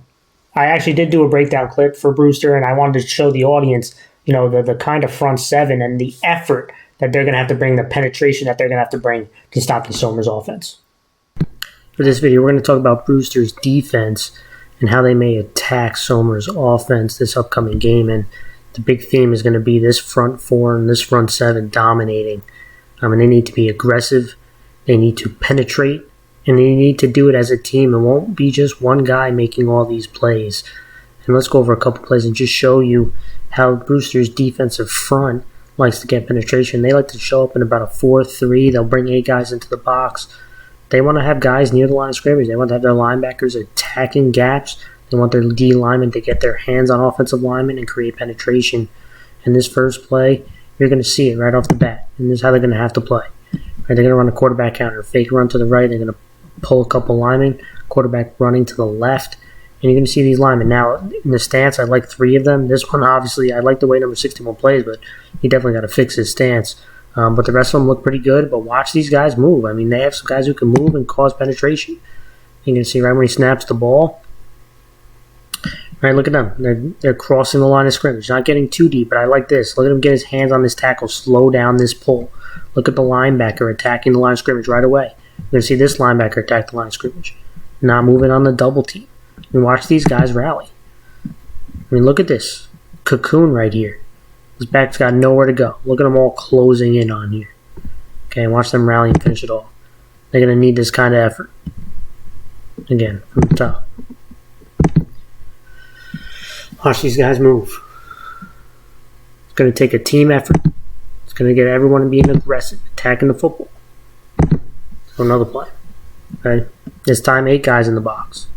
I actually did do a breakdown clip for Brewster, and I wanted to show the audience, the kind of front seven and the effort that they're going to have to bring, the penetration that they're going to have to bring to stop the Somers offense. For this video, we're going to talk about Brewster's defense and how they may attack Somers' offense this upcoming game. And the big theme is going to be this front 4 and this front 7 dominating. And they need to be aggressive, they need to penetrate, and they need to do it as a team. It won't be just one guy making all these plays. And let's go over a couple plays and just show you how Brewster's defensive front likes to get penetration. They like to show up in about a 4-3. They'll bring 8 guys into the box. They want to have guys near the line of scrimmage. They want to have their linebackers attacking gaps. They want their D linemen to get their hands on offensive linemen and create penetration. In this first play, you're going to see it right off the bat. And this is how they're going to have to play. Right, they're going to run a quarterback counter, fake run to the right. They're going to pull a couple linemen, quarterback running to the left. And you're going to see these linemen. Now, in the stance, I like 3 of them. This one, obviously, I like the way number 61 plays, but he definitely got to fix his stance. But the rest of them look pretty good. But watch these guys move. I mean, they have some guys who can move and cause penetration. You're going to see right when he snaps the ball. Right, look at them. They're crossing the line of scrimmage. Not getting too deep, but I like this. Look at him get his hands on this tackle. Slow down this pull. Look at the linebacker attacking the line of scrimmage right away. You're going to see this linebacker attack the line of scrimmage. Not moving on the double team. And watch these guys rally. I mean, look at this. Cocoon right here. This back's got nowhere to go. Look at them all closing in on here. Okay, watch them rally and finish it off. They're going to need this kind of effort. Again, from the top. Watch these guys move. It's going to take a team effort. It's going to get everyone being aggressive, attacking the football. So another play. Okay. This time, 8 guys in the box.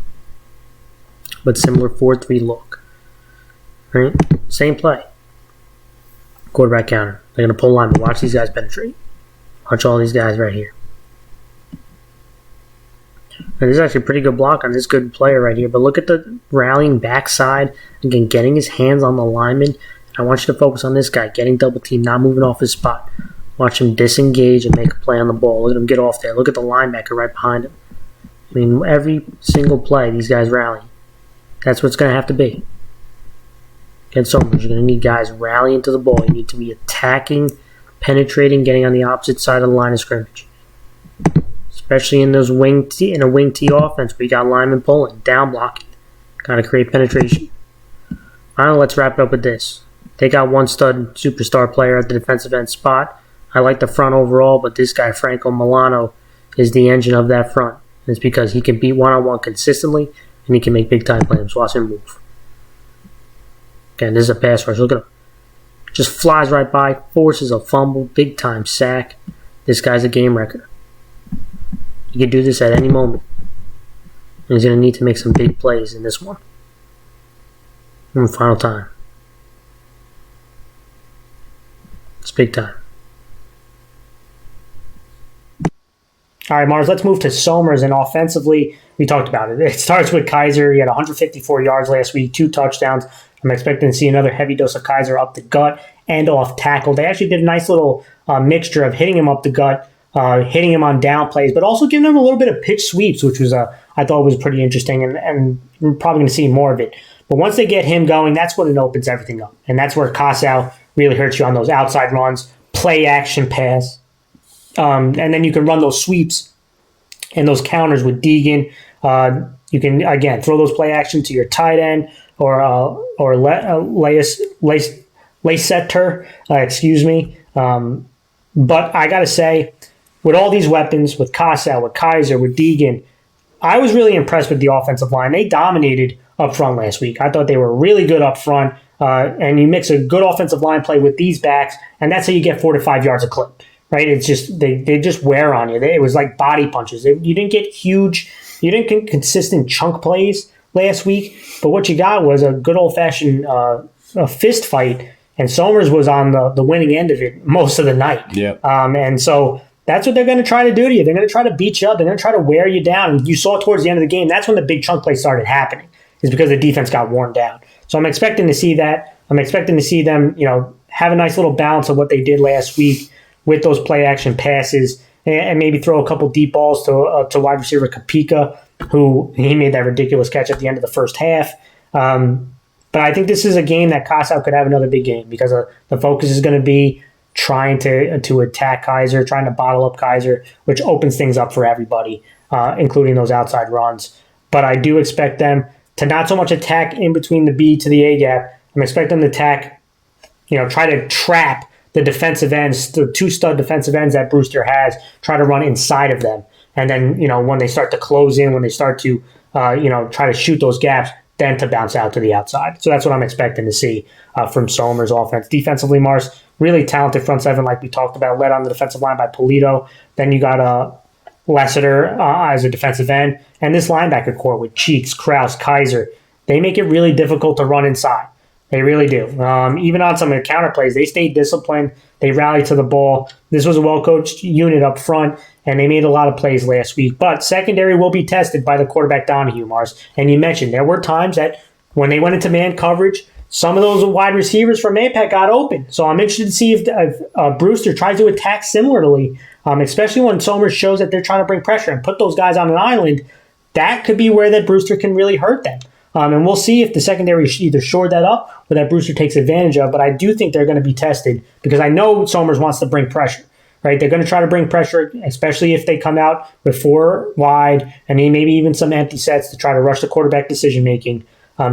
But similar 4-3 look. Right? Same play. Quarterback counter. They're going to pull linemen. Watch these guys penetrate. Watch all these guys right here. And this is actually a pretty good block on this good player right here. But look at the rallying backside. Again, getting his hands on the lineman. I want you to focus on this guy. Getting double team, not moving off his spot. Watch him disengage and make a play on the ball. Look at him get off there. Look at the linebacker right behind him. I mean, every single play, these guys rally. That's what it's going to have to be. Against Somers, you're going to need guys rallying to the ball. You need to be attacking, penetrating, getting on the opposite side of the line of scrimmage. Especially in those wing T offense where you got linemen pulling, down blocking. Got to create penetration. Finally, let's wrap it up with this. They got one stud superstar player at the defensive end spot. I like the front overall, but this guy, Franco Milano, is the engine of that front. And it's because he can beat one-on-one consistently, and he can make big-time plays. Watch him move. Again, this is a pass rush. Look at him. Just flies right by, forces a fumble, big-time sack. This guy's a game wrecker. He can do this at any moment. And he's going to need to make some big plays in this one. And final time. It's big time. All right, Mars, let's move to Somers. And offensively, we talked about it. It starts with Kaiser. He had 154 yards last week, 2 touchdowns. I'm expecting to see another heavy dose of Kaiser up the gut and off tackle. They actually did a nice little mixture of hitting him up the gut, hitting him on down plays, but also giving him a little bit of pitch sweeps, which was I thought was pretty interesting, and we're probably going to see more of it. But once they get him going, that's when it opens everything up. And that's where Kasau really hurts you on those outside runs, play action pass. And then you can run those sweeps and those counters with Deegan. You can, again, throw those play action to your tight end or Laysetter, excuse me. But I got to say, with all these weapons, with Kasau, with Kaiser, with Deegan, I was really impressed with the offensive line. They dominated up front last week. I thought they were really good up front. And you mix a good offensive line play with these backs, and that's how you get 4 to 5 yards a clip. Right? It's just they just wear on you. It was like body punches. You didn't get consistent chunk plays last week, but what you got was a good old-fashioned fist fight, and Somers was on the winning end of it most of the night. Yeah. And so that's what they're going to try to do to you. They're going to try to beat you up. They're going to try to wear you down. And you saw towards the end of the game, that's when the big chunk plays started happening, is because the defense got worn down. So I'm expecting to see that. I'm expecting to see them, have a nice little balance of what they did last week with those play action passes, and maybe throw a couple deep balls to wide receiver Kapika, who he made that ridiculous catch at the end of the first half. But I think this is a game that Kasau could have another big game, because the focus is going to be trying to attack Kaiser, trying to bottle up Kaiser, which opens things up for everybody, including those outside runs. But I do expect them to not so much attack in between the B to the A gap. I'm expecting them to attack, try to trap the defensive ends, the 2 stud defensive ends that Brewster has, try to run inside of them. And then, when they start to close in, when they start to, try to shoot those gaps, then to bounce out to the outside. So that's what I'm expecting to see from Somers' offense. Defensively, Mars, really talented front seven like we talked about, led on the defensive line by Polito. Then you got Lessiter as a defensive end, and this linebacker core with Cheeks, Kraus, Kaiser, they make it really difficult to run inside. They really do. Even on some of the counter plays, they stayed disciplined. They rallied to the ball. This was a well-coached unit up front, and they made a lot of plays last week. But secondary will be tested by the quarterback Donahue, Mars. And you mentioned there were times that when they went into man coverage, some of those wide receivers from Mahopac got open. So I'm interested to see if Brewster tries to attack similarly, especially when Somers shows that they're trying to bring pressure and put those guys on an island. That could be where that Brewster can really hurt them. And we'll see if the secondary either shored that up or that Brewster takes advantage of. But I do think they're going to be tested because I know Somers wants to bring pressure. Right? They're going to try to bring pressure, especially if they come out with 4 wide and maybe even some empty sets to try to rush the quarterback decision-making.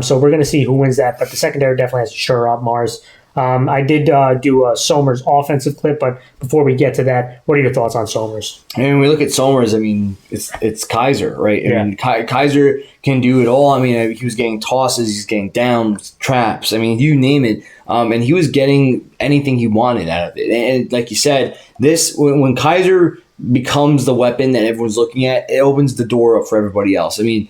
So we're going to see who wins that. But the secondary definitely has to shore up, Mars. I did do a Somers offensive clip, but before we get to that, what are your thoughts on Somers? And when we look at Somers, I mean, it's Kaiser, right? I mean, Kaiser can do it all. I mean, he was getting tosses, he's getting downs, traps. I mean, you name it. And he was getting anything he wanted out of it. And like you said, when Kaiser becomes the weapon that everyone's looking at, it opens the door up for everybody else. I mean,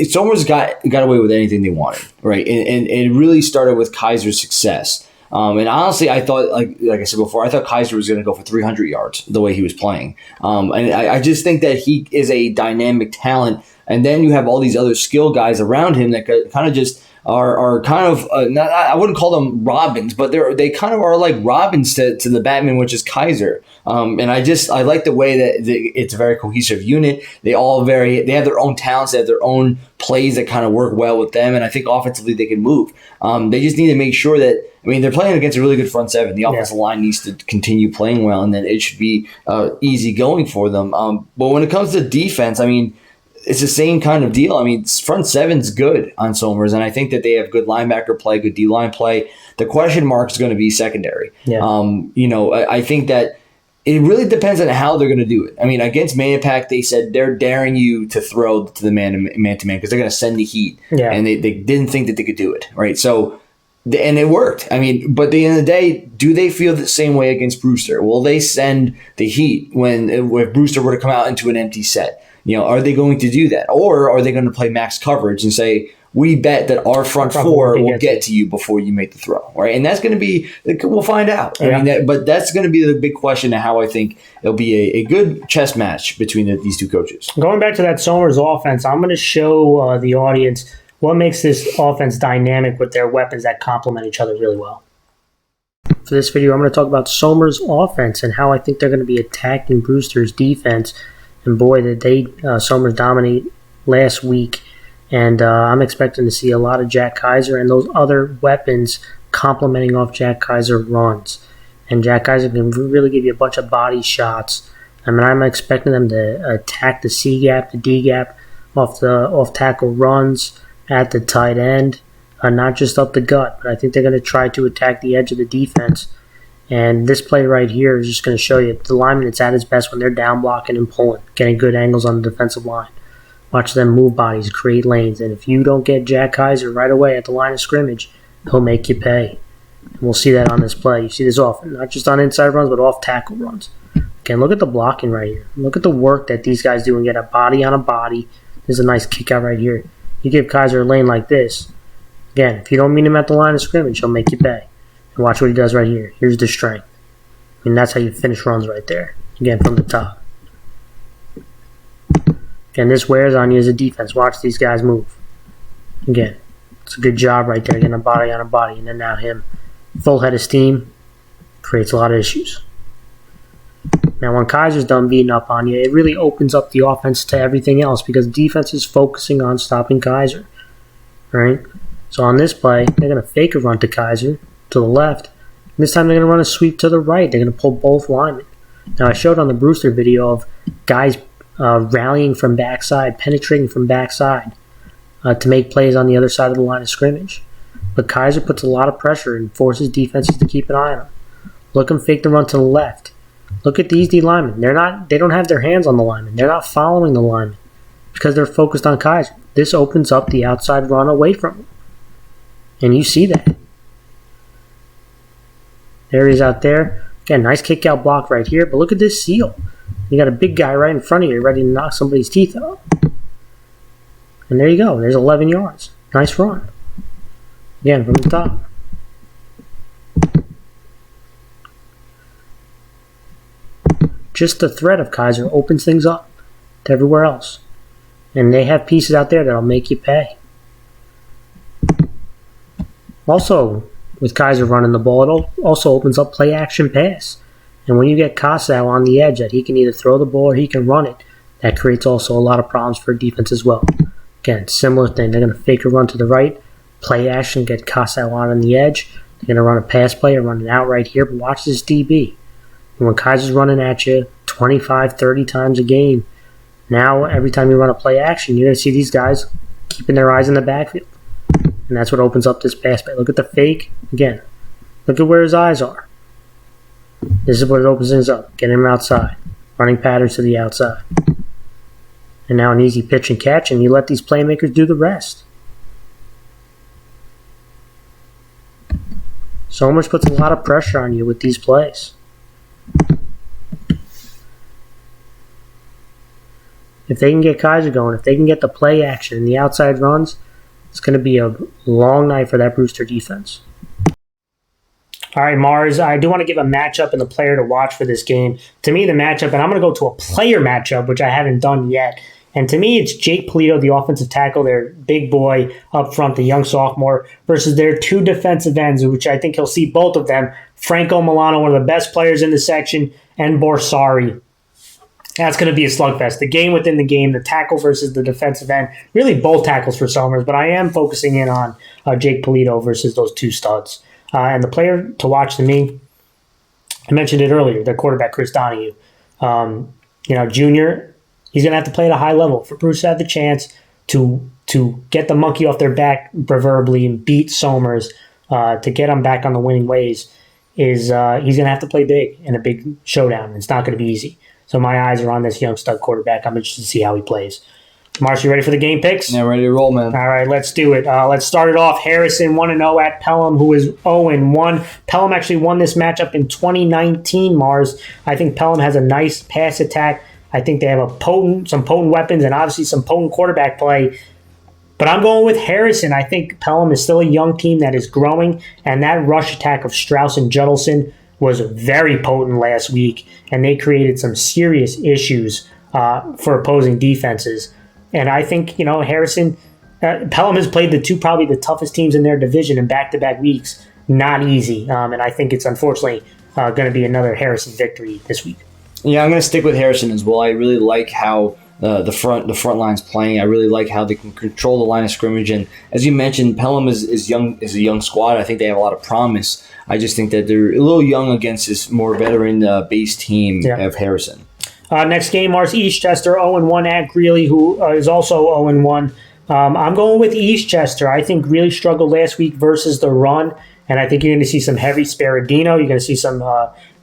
Somers got away with anything they wanted, right? And it really started with Kaiser's success. And honestly, I thought, like I said before, I thought Kaiser was going to go for 300 yards the way he was playing. And I just think that he is a dynamic talent. And then you have all these other skill guys around him that kind of just are kind of not, I wouldn't call them Robins, but they kind of are like Robins to the Batman, which is Kaiser. And I like the way that it's a very cohesive unit. They have their own talents, they have their own plays that kind of work well with them, and I think offensively they can move. They just need to make sure that, I mean, they're playing against a really good front seven. The offensive line needs to continue playing well, and then it should be easy going for them. But when it comes to defense, I mean, it's the same kind of deal. I mean, front seven's good on Somers, and I think that they have good linebacker play, good D-line play. The question mark is going to be secondary. Yeah. I think that it really depends on how they're going to do it. I mean, against Mahopac, they said they're daring you to throw to the man-to-man because they're going to send the heat, and they didn't think that they could do it, right? So, and it worked. I mean, but at the end of the day, do they feel the same way against Brewster? Will they send the heat if Brewster were to come out into an empty set? Are they going to do that? Or are they going to play max coverage and say, we bet that our front four will get to you before you make the throw, right? And that's going to be, we'll find out. Yeah. I mean, but that's going to be the big question of how I think it'll be a good chess match between these two coaches. Going back to that Somers offense, I'm going to show the audience what makes this offense dynamic with their weapons that complement each other really well. For this video, I'm going to talk about Somers' offense and how I think they're going to be attacking Brewster's defense. And boy, did Somers dominate last week. And I'm expecting to see a lot of Jack Kaiser and those other weapons complementing off Jack Kaiser runs. And Jack Kaiser can really give you a bunch of body shots. I mean, I'm expecting them to attack the C gap, the D gap, off tackle runs at the tight end, not just up the gut. But I think they're going to try to attack the edge of the defense. And this play right here is just going to show you the lineman is at his best when they're down blocking and pulling, getting good angles on the defensive line. Watch them move bodies, create lanes. And if you don't get Jack Kaiser right away at the line of scrimmage, he'll make you pay. And we'll see that on this play. You see this often, not just on inside runs, but off tackle runs. Again, look at the blocking right here. Look at the work that these guys do and get a body on a body. There's a nice kick out right here. You give Kaiser a lane like this. Again, if you don't meet him at the line of scrimmage, he'll make you pay. And watch what he does right here. Here's the strength. I mean, that's how you finish runs right there. Again, from the top. Again, this wears on you as a defense. Watch these guys move. Again, it's a good job right there, getting a body on a body. And then now him, full head of steam, creates a lot of issues. Now, when Kaiser's done beating up on you, it really opens up the offense to everything else because defense is focusing on stopping Kaiser. Right? So on this play, they're going to fake a run to Kaiser to the left. And this time they're going to run a sweep to the right. They're going to pull both linemen. Now, I showed on the Brewster video of guys rallying from backside, penetrating from backside to make plays on the other side of the line of scrimmage. But Kaiser puts a lot of pressure and forces defenses to keep an eye on him. Look him fake the run to the left. Look at these D linemen. They don't have their hands on the linemen. They're not following the linemen because they're focused on Kaiser. This opens up the outside run away from him. And you see that. There he is out there. Again, nice kick out block right here. But look at this seal. You got a big guy right in front of you ready to knock somebody's teeth out. And there you go. There's 11 yards. Nice run. Again, from the top. Just the threat of Kaiser opens things up to everywhere else. And they have pieces out there that'll make you pay. Also, with Kaiser running the ball, it also opens up play action pass. And when you get Kossow on the edge that he can either throw the ball or he can run it, that creates also a lot of problems for defense as well. Again, similar thing. They're going to fake a run to the right, play action, get Kossow on the edge. They're going to run a pass play or run it out right here. But watch this DB. And when Kaiser's running at you 25, 30 times a game, now every time you run a play action, you're going to see these guys keeping their eyes in the backfield. And that's what opens up this pass play. Look at the fake. Again, look at where his eyes are. This is what it opens things up. Getting him outside. Running patterns to the outside. And now an easy pitch and catch, and you let these playmakers do the rest. So much puts a lot of pressure on you with these plays. If they can get Kaiser going, if they can get the play action and the outside runs, it's going to be a long night for that Brewster defense. All right, Mars, I do want to give a matchup and the player to watch for this game. To me, the matchup, and I'm going to go to a player matchup, which I haven't done yet. And to me, it's Jake Polito, the offensive tackle, their big boy up front, the young sophomore, versus their two defensive ends, which I think he'll see both of them. Franco Milano, one of the best players in the section, and Borsari. That's going to be a slugfest. The game within the game, the tackle versus the defensive end. Really both tackles for Somers, but I am focusing in on Jake Polito versus those two studs. And the player to me, I mentioned it earlier, their quarterback, Chris Donahue. Junior, he's going to have to play at a high level. For Bruce to have the chance to get the monkey off their back, proverbially, and beat Somers, to get them back on the winning ways, he's going to have to play big in a big showdown. It's not going to be easy. So my eyes are on this young stud quarterback. I'm interested to see how he plays. Marcy, you ready for the game picks? Yeah, ready to roll, man. All right, let's do it. Let's start it off. Harrison 1-0 at Pelham, who is 0-1. Pelham actually won this matchup in 2019, Mars. I think Pelham has a nice pass attack. I think they have some potent weapons and obviously some potent quarterback play. But I'm going with Harrison. I think Pelham is still a young team that is growing, and that rush attack of Strauss and Judelson was very potent last week, and they created some serious issues for opposing defenses. And I think, Harrison, Pelham has played probably the toughest teams in their division in back-to-back weeks. Not easy. And I think it's unfortunately going to be another Harrison victory this week. Yeah, I'm going to stick with Harrison as well. I really like how the front line's playing. I really like how they can control the line of scrimmage. And as you mentioned, Pelham is a young squad. I think they have a lot of promise. I just think that they're a little young against this more veteran-based team of Harrison. Next game, Mars Eastchester 0-1 at Greeley, who is also 0-1. I'm going with Eastchester. I think Greeley struggled last week versus the run, and I think you're going to see some heavy Sparadino. You're going to see some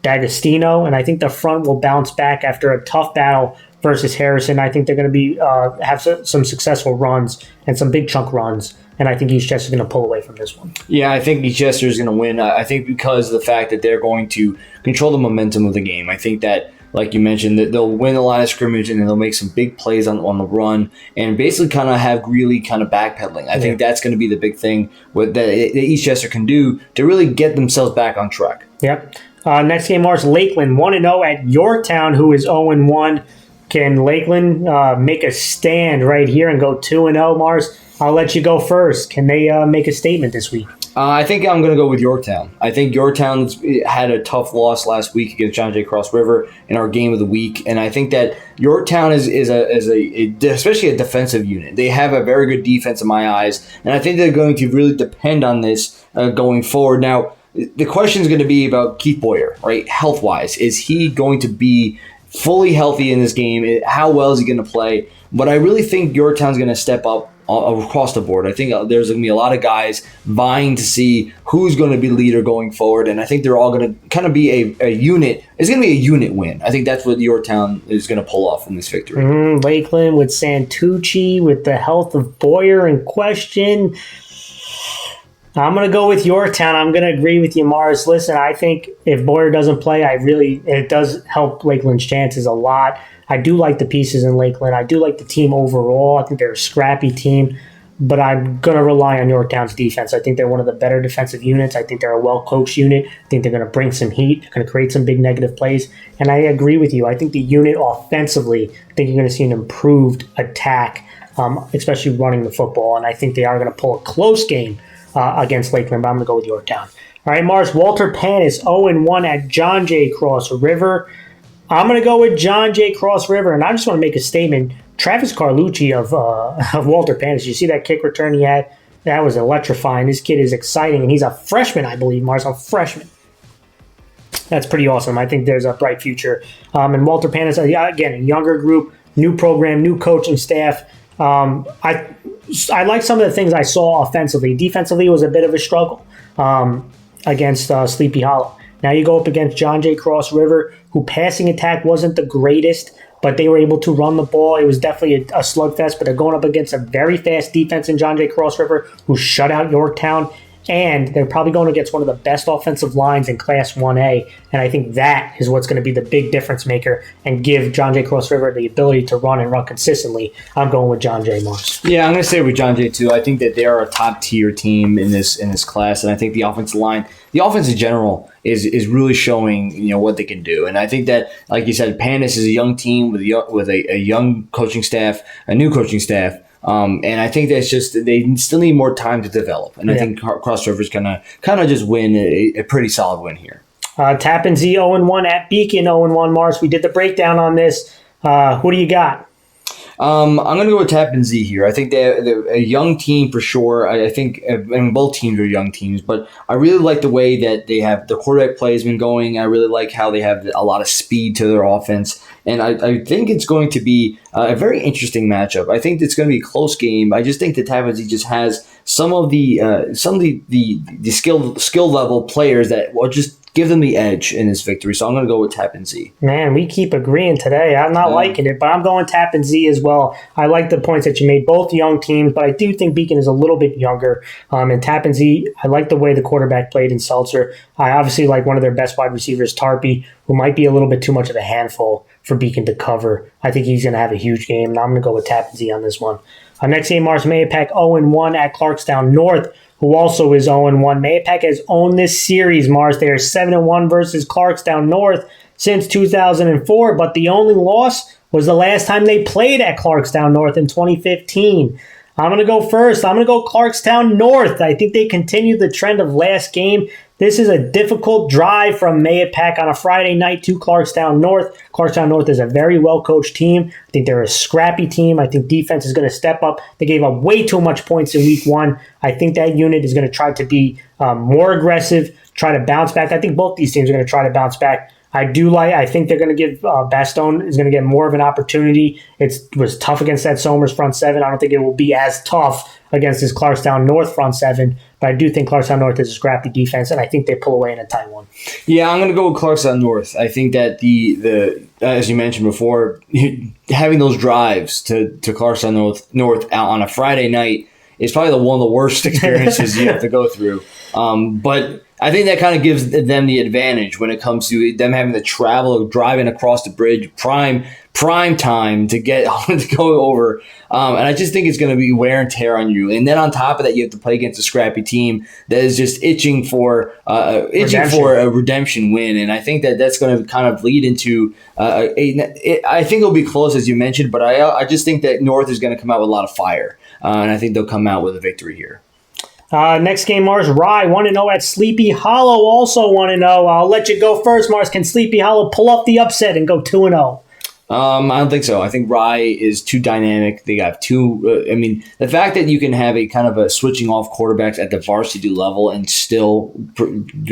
D'Agostino, and I think the front will bounce back after a tough battle versus Harrison. I think they're going to have some successful runs and some big chunk runs, and I think Eastchester is going to pull away from this one. Yeah, I think Eastchester is going to win. I think because of the fact that they're going to control the momentum of the game. I think that, like you mentioned, that they'll win the line of scrimmage and then they'll make some big plays on the run and basically kind of have Greeley kind of backpedaling. I think that's going to be the big thing that Eastchester can do to really get themselves back on track. Yep. Next game, Mars Lakeland 1-0 at Yorktown, who is 0-1. Can Lakeland make a stand right here and go 2-0, Mars? I'll let you go first. Can they make a statement this week? I think I'm going to go with Yorktown. I think Yorktown had a tough loss last week against John Jay Cross River in our game of the week, and I think that Yorktown is especially a defensive unit. They have a very good defense in my eyes, and I think they're going to really depend on this going forward. Now, the question is going to be about Keith Boyer, right? Health-wise, is he going to be fully healthy in this game? How well is he going to play? But I really think Yorktown's going to step up across the board. I think there's going to be a lot of guys vying to see who's going to be leader going forward, and I think they're all going to kind of be a unit. It's going to be a unit win. I think that's what Yorktown is going to pull off in this victory. Lakeland with Santucci, with the health of Boyer in question. I'm going to go with Yorktown. I'm going to agree with you, Morris. Listen, I think if Boyer doesn't play, it does help Lakeland's chances a lot. I do like the pieces in Lakeland. I do like the team overall. I think they're a scrappy team, but I'm going to rely on Yorktown's defense. I think they're one of the better defensive units. I think they're a well-coached unit. I think they're going to bring some heat. They're going to create some big negative plays. And I agree with you. I think the unit offensively, I think you're going to see an improved attack, especially running the football. And I think they are going to pull a close game against Lakeland, but I'm going to go with Yorktown. All right, Mars, Walter Panis, 0-1 at John Jay Cross River. I'm going to go with John Jay Cross River, and I just want to make a statement. Travis Carlucci of Walter Panis, you see that kick return he had? That was electrifying. This kid is exciting, and he's a freshman, I believe, Mars, a freshman. That's pretty awesome. I think there's a bright future. And Walter Panis, again, a younger group, new program, new coaching staff. I like some of the things I saw offensively. Defensively, it was a bit of a struggle against Sleepy Hallow. Now you go up against John Jay Cross River, who passing attack wasn't the greatest, but they were able to run the ball. It was definitely a slugfest, but they're going up against a very fast defense in John Jay Cross River, who shut out Yorktown. And they're probably going against one of the best offensive lines in Class 1A. And I think that is what's going to be the big difference maker and give John Jay Cross River the ability to run and run consistently. I'm going with John Jay Mars. Yeah, I'm going to say with John Jay too. I think that they are a top tier team in this class, and I think the offensive line, the offense in general, is really showing what they can do. And I think that, like you said, Panis is a young team with a young coaching staff, a new coaching staff. And I think that's just they still need more time to develop. And I think Cross River's gonna kind of just win a pretty solid win here. Tappen Zee 0-1 at Beacon 0-1. Mars, we did the breakdown on this. Who do you got? I'm going to go with Tappen Zee here. I think they're a young team for sure. I think both teams are young teams, but I really like the way that they have the quarterback play has been going. I really like how they have a lot of speed to their offense, and I think it's going to be a very interesting matchup. I think it's going to be a close game. I just think that Tappen Zee just has some of the skill level players that will just give them the edge in this victory. So I'm going to go with Tappen Zee. Man, we keep agreeing today. I'm not liking it, but I'm going Tappen Zee as well. I like the points that you made. Both young teams, but I do think Beacon is a little bit younger. And Tappen Zee, I like the way the quarterback played in Seltzer. I obviously like one of their best wide receivers, Tarpey, who might be a little bit too much of a handful for Beacon to cover. I think he's going to have a huge game, and I'm going to go with Tappen Zee on this one. Next game, Mars Mahopac 0-1 at Clarkstown North, who also is 0-1. Mahopac has owned this series, Mars. They are 7-1 versus Clarkstown North since 2004, but the only loss was the last time they played at Clarkstown North in 2015. I'm going to go first. I'm going to go Clarkstown North. I think they continued the trend of last game. This is a difficult drive from Mahopac on a Friday night to Clarkstown North. Clarkstown North is a very well-coached team. I think they're a scrappy team. I think defense is going to step up. They gave up way too much points in week one. I think that unit is going to try to be more aggressive, try to bounce back. I think both these teams are going to try to bounce back. I think they're going to give Bastogne is going to get more of an opportunity. It was tough against that Somers front seven. I don't think it will be as tough against this Clarkstown North front seven, but I do think Clarkstown North is a scrappy defense, and I think they pull away in a tight one. Yeah, I'm going to go with Clarkstown North. I think that the as you mentioned before, having those drives to Clarkstown North out on a Friday night is probably one of the worst experiences you have to go through. But I think that kind of gives them the advantage when it comes to them having to travel, driving across the bridge, prime time to get to go over. And I just think it's going to be wear and tear on you. And then on top of that, you have to play against a scrappy team that is just itching for a redemption win. And I think that that's going to kind of lead into I think it'll be close, as you mentioned, but I just think that North is going to come out with a lot of fire. And I think they'll come out with a victory here. Next game, Mars, Rye 1-0 at Sleepy Hallow, also 1-0. I'll let you go first, Mars. Can Sleepy Hallow pull up the upset and go 2-0? I don't think so. I think Rye is too dynamic. They got the fact that you can have a kind of a switching off quarterbacks at the varsity level and still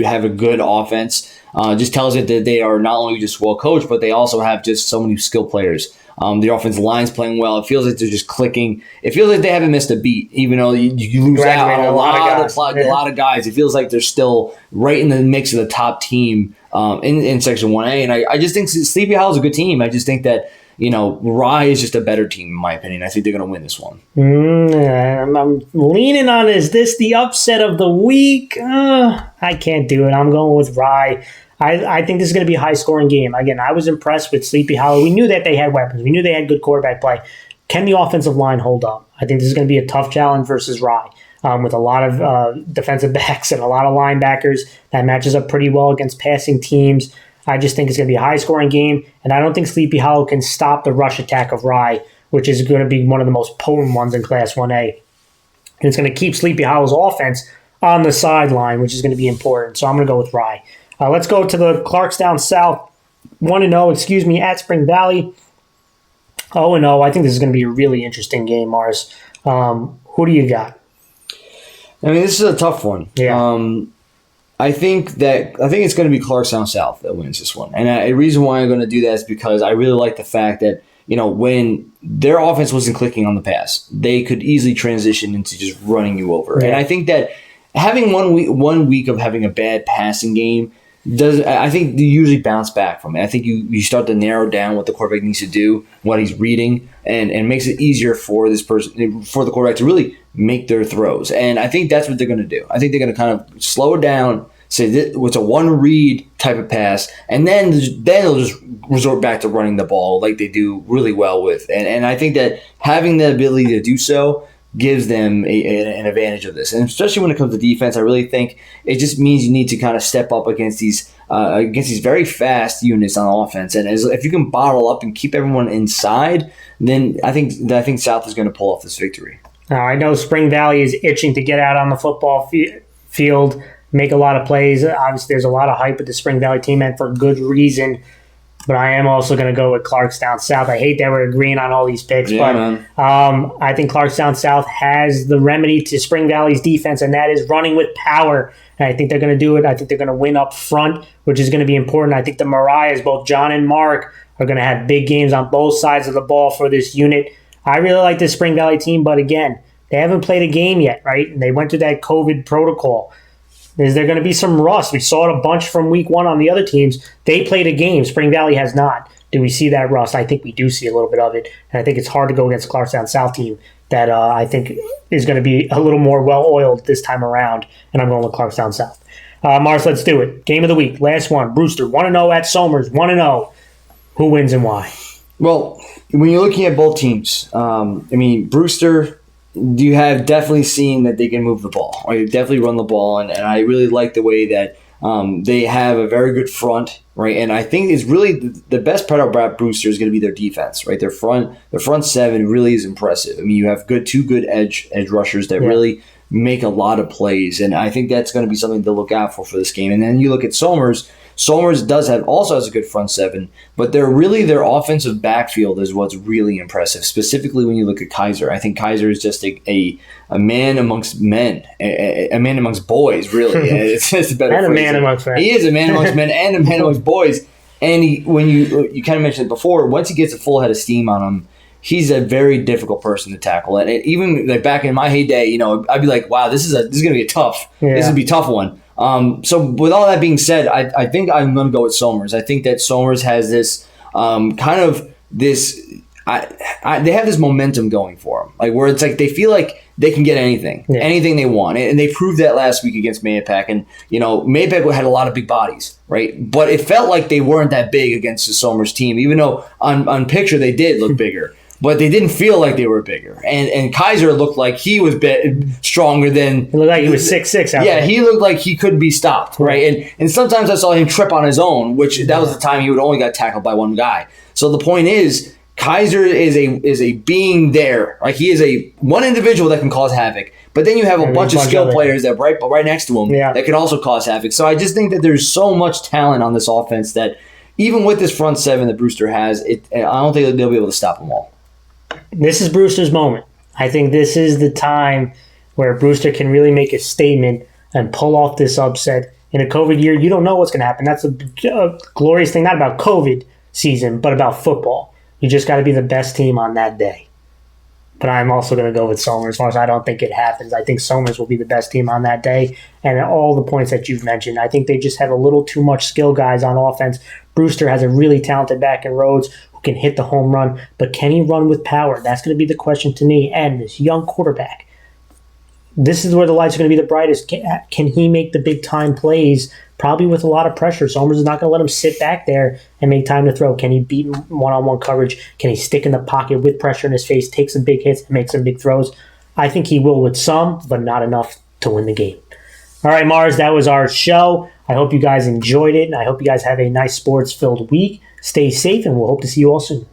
have a good offense just tells it that they are not only just well coached, but they also have just so many skilled players. The offensive line's playing well. It feels like they're just clicking. It feels like they haven't missed a beat, even though you lose out on a lot of guys. It feels like they're still right in the mix of the top team in Section 1A. And I just think Sleepy Hallow is a good team. I just think that Rye is just a better team, in my opinion. I think they're going to win this one. I'm leaning on, is this the upset of the week? I can't do it. I'm going with Rye. I think this is going to be a high-scoring game. Again, I was impressed with Sleepy Hallow. We knew that they had weapons. We knew they had good quarterback play. Can the offensive line hold up? I think this is going to be a tough challenge versus Rye. With a lot of defensive backs and a lot of linebackers. That matches up pretty well against passing teams. I just think it's going to be a high-scoring game, and I don't think Sleepy Hallow can stop the rush attack of Rye, which is going to be one of the most potent ones in Class 1A. And it's going to keep Sleepy Hollow's offense on the sideline, which is going to be important. So I'm going to go with Rye. Let's go to the Clarkstown South 1-0, at Spring Valley. 0-0. I think this is going to be a really interesting game, Mars. Who do you got? I mean, this is a tough one. Yeah. I think it's going to be Clarkstown South that wins this one. And the reason why I'm going to do that is because I really like the fact that, when their offense wasn't clicking on the pass, they could easily transition into just running you over. Yeah. And I think that having one week of having a bad passing game I think you usually bounce back from it. I think you start to narrow down what the quarterback needs to do, what he's reading, and makes it easier for this person, for the quarterback to really make their throws. And I think that's what they're going to do. I think they're going to kind of slow it down, say it's a one-read type of pass, and then they'll just resort back to running the ball like they do really well with. And I think that having the ability to do so gives them an advantage of this. And especially when it comes to defense, I really think it just means you need to kind of step up against these very fast units on offense. And if you can bottle up and keep everyone inside, then I think South is going to pull off this victory. I know Spring Valley is itching to get out on the football field, make a lot of plays. Obviously, there's a lot of hype with the Spring Valley team, and for good reason. But I am also going to go with Clarkstown South. I hate that we're agreeing on all these picks, but I think Clarkstown South has the remedy to Spring Valley's defense, and that is running with power. And I think they're going to do it. I think they're going to win up front, which is going to be important. I think the Mariahs, both John and Mark, are going to have big games on both sides of the ball for this unit. I really like this Spring Valley team, but again, they haven't played a game yet, right? And they went through that COVID protocol. Is there going to be some rust? We saw it a bunch from week one on the other teams. They played a game. Spring Valley has not. Do we see that rust? I think we do see a little bit of it. And I think it's hard to go against Clarkstown South team that I think is going to be a little more well-oiled this time around. And I'm going with Clarkstown South. Mars, let's do it. Game of the week. Last one. Brewster 1-0 at Somers. 1-0. Who wins and why? Well, when you're looking at both teams, Brewster, you have definitely seen that they can move the ball, or you definitely run the ball, and I really like the way that they have a very good front, right? And I think it's really the best part about Brewster is going to be their defense, right? Their front seven really is impressive. I mean, you have two good edge rushers that really make a lot of plays, and I think that's going to be something to look out for this game. And then you look at Somers. Somers also has a good front seven, but their offensive backfield is what's really impressive, specifically when you look at Kaiser. I think Kaiser is just a man amongst men, a man amongst boys, really. It's a better and phrase. A man amongst men. He is a man amongst men and a man amongst boys. And when you kind of mentioned it before, once he gets a full head of steam on him, he's a very difficult person to tackle. And even like back in my heyday, I'd be like, wow, this is going to be a tough. Yeah. This would be a tough one. So with all that being said, I think I'm going to go with Somers. I think that Somers has this they have this momentum going for them, like where it's like they feel like they can get anything they want, and they proved that last week against Mahopac. And Mahopac had a lot of big bodies, right? But it felt like they weren't that big against the Somers team, even though on picture they did look bigger. But they didn't feel like they were bigger. And Kaiser looked like he was stronger than... He looked like he was 6'6". Yeah, he looked like he could be stopped, right? And sometimes I saw him trip on his own, which that was the time he would only got tackled by one guy. So the point is, Kaiser is a being there. Like he is one individual that can cause havoc. But then you have a bunch of skill players that right next to him that can also cause havoc. So I just think that there's so much talent on this offense that even with this front seven that Brewster has, I don't think they'll be able to stop them all. This is Brewster's moment. I think this is the time where Brewster can really make a statement and pull off this upset. In a COVID year, you don't know what's going to happen. That's a glorious thing, not about COVID season, but about football. You just got to be the best team on that day. but I'm also going to go with Somers. Mars, I don't think it happens. I think Somers will be the best team on that day. And all the points that you've mentioned, I think they just have a little too much skill guys on offense. Brewster has a really talented back in Rhodes who can hit the home run, but can he run with power? That's going to be the question to me. And this young quarterback, this is where the lights are going to be the brightest. Can he make the big time plays? Probably with a lot of pressure. Somers is not going to let him sit back there and make time to throw. Can he beat one-on-one coverage? Can he stick in the pocket with pressure in his face, take some big hits, and make some big throws? I think he will with some, but not enough to win the game. All right, Mars, that was our show. I hope you guys enjoyed it, and I hope you guys have a nice sports-filled week. Stay safe, and we'll hope to see you all soon.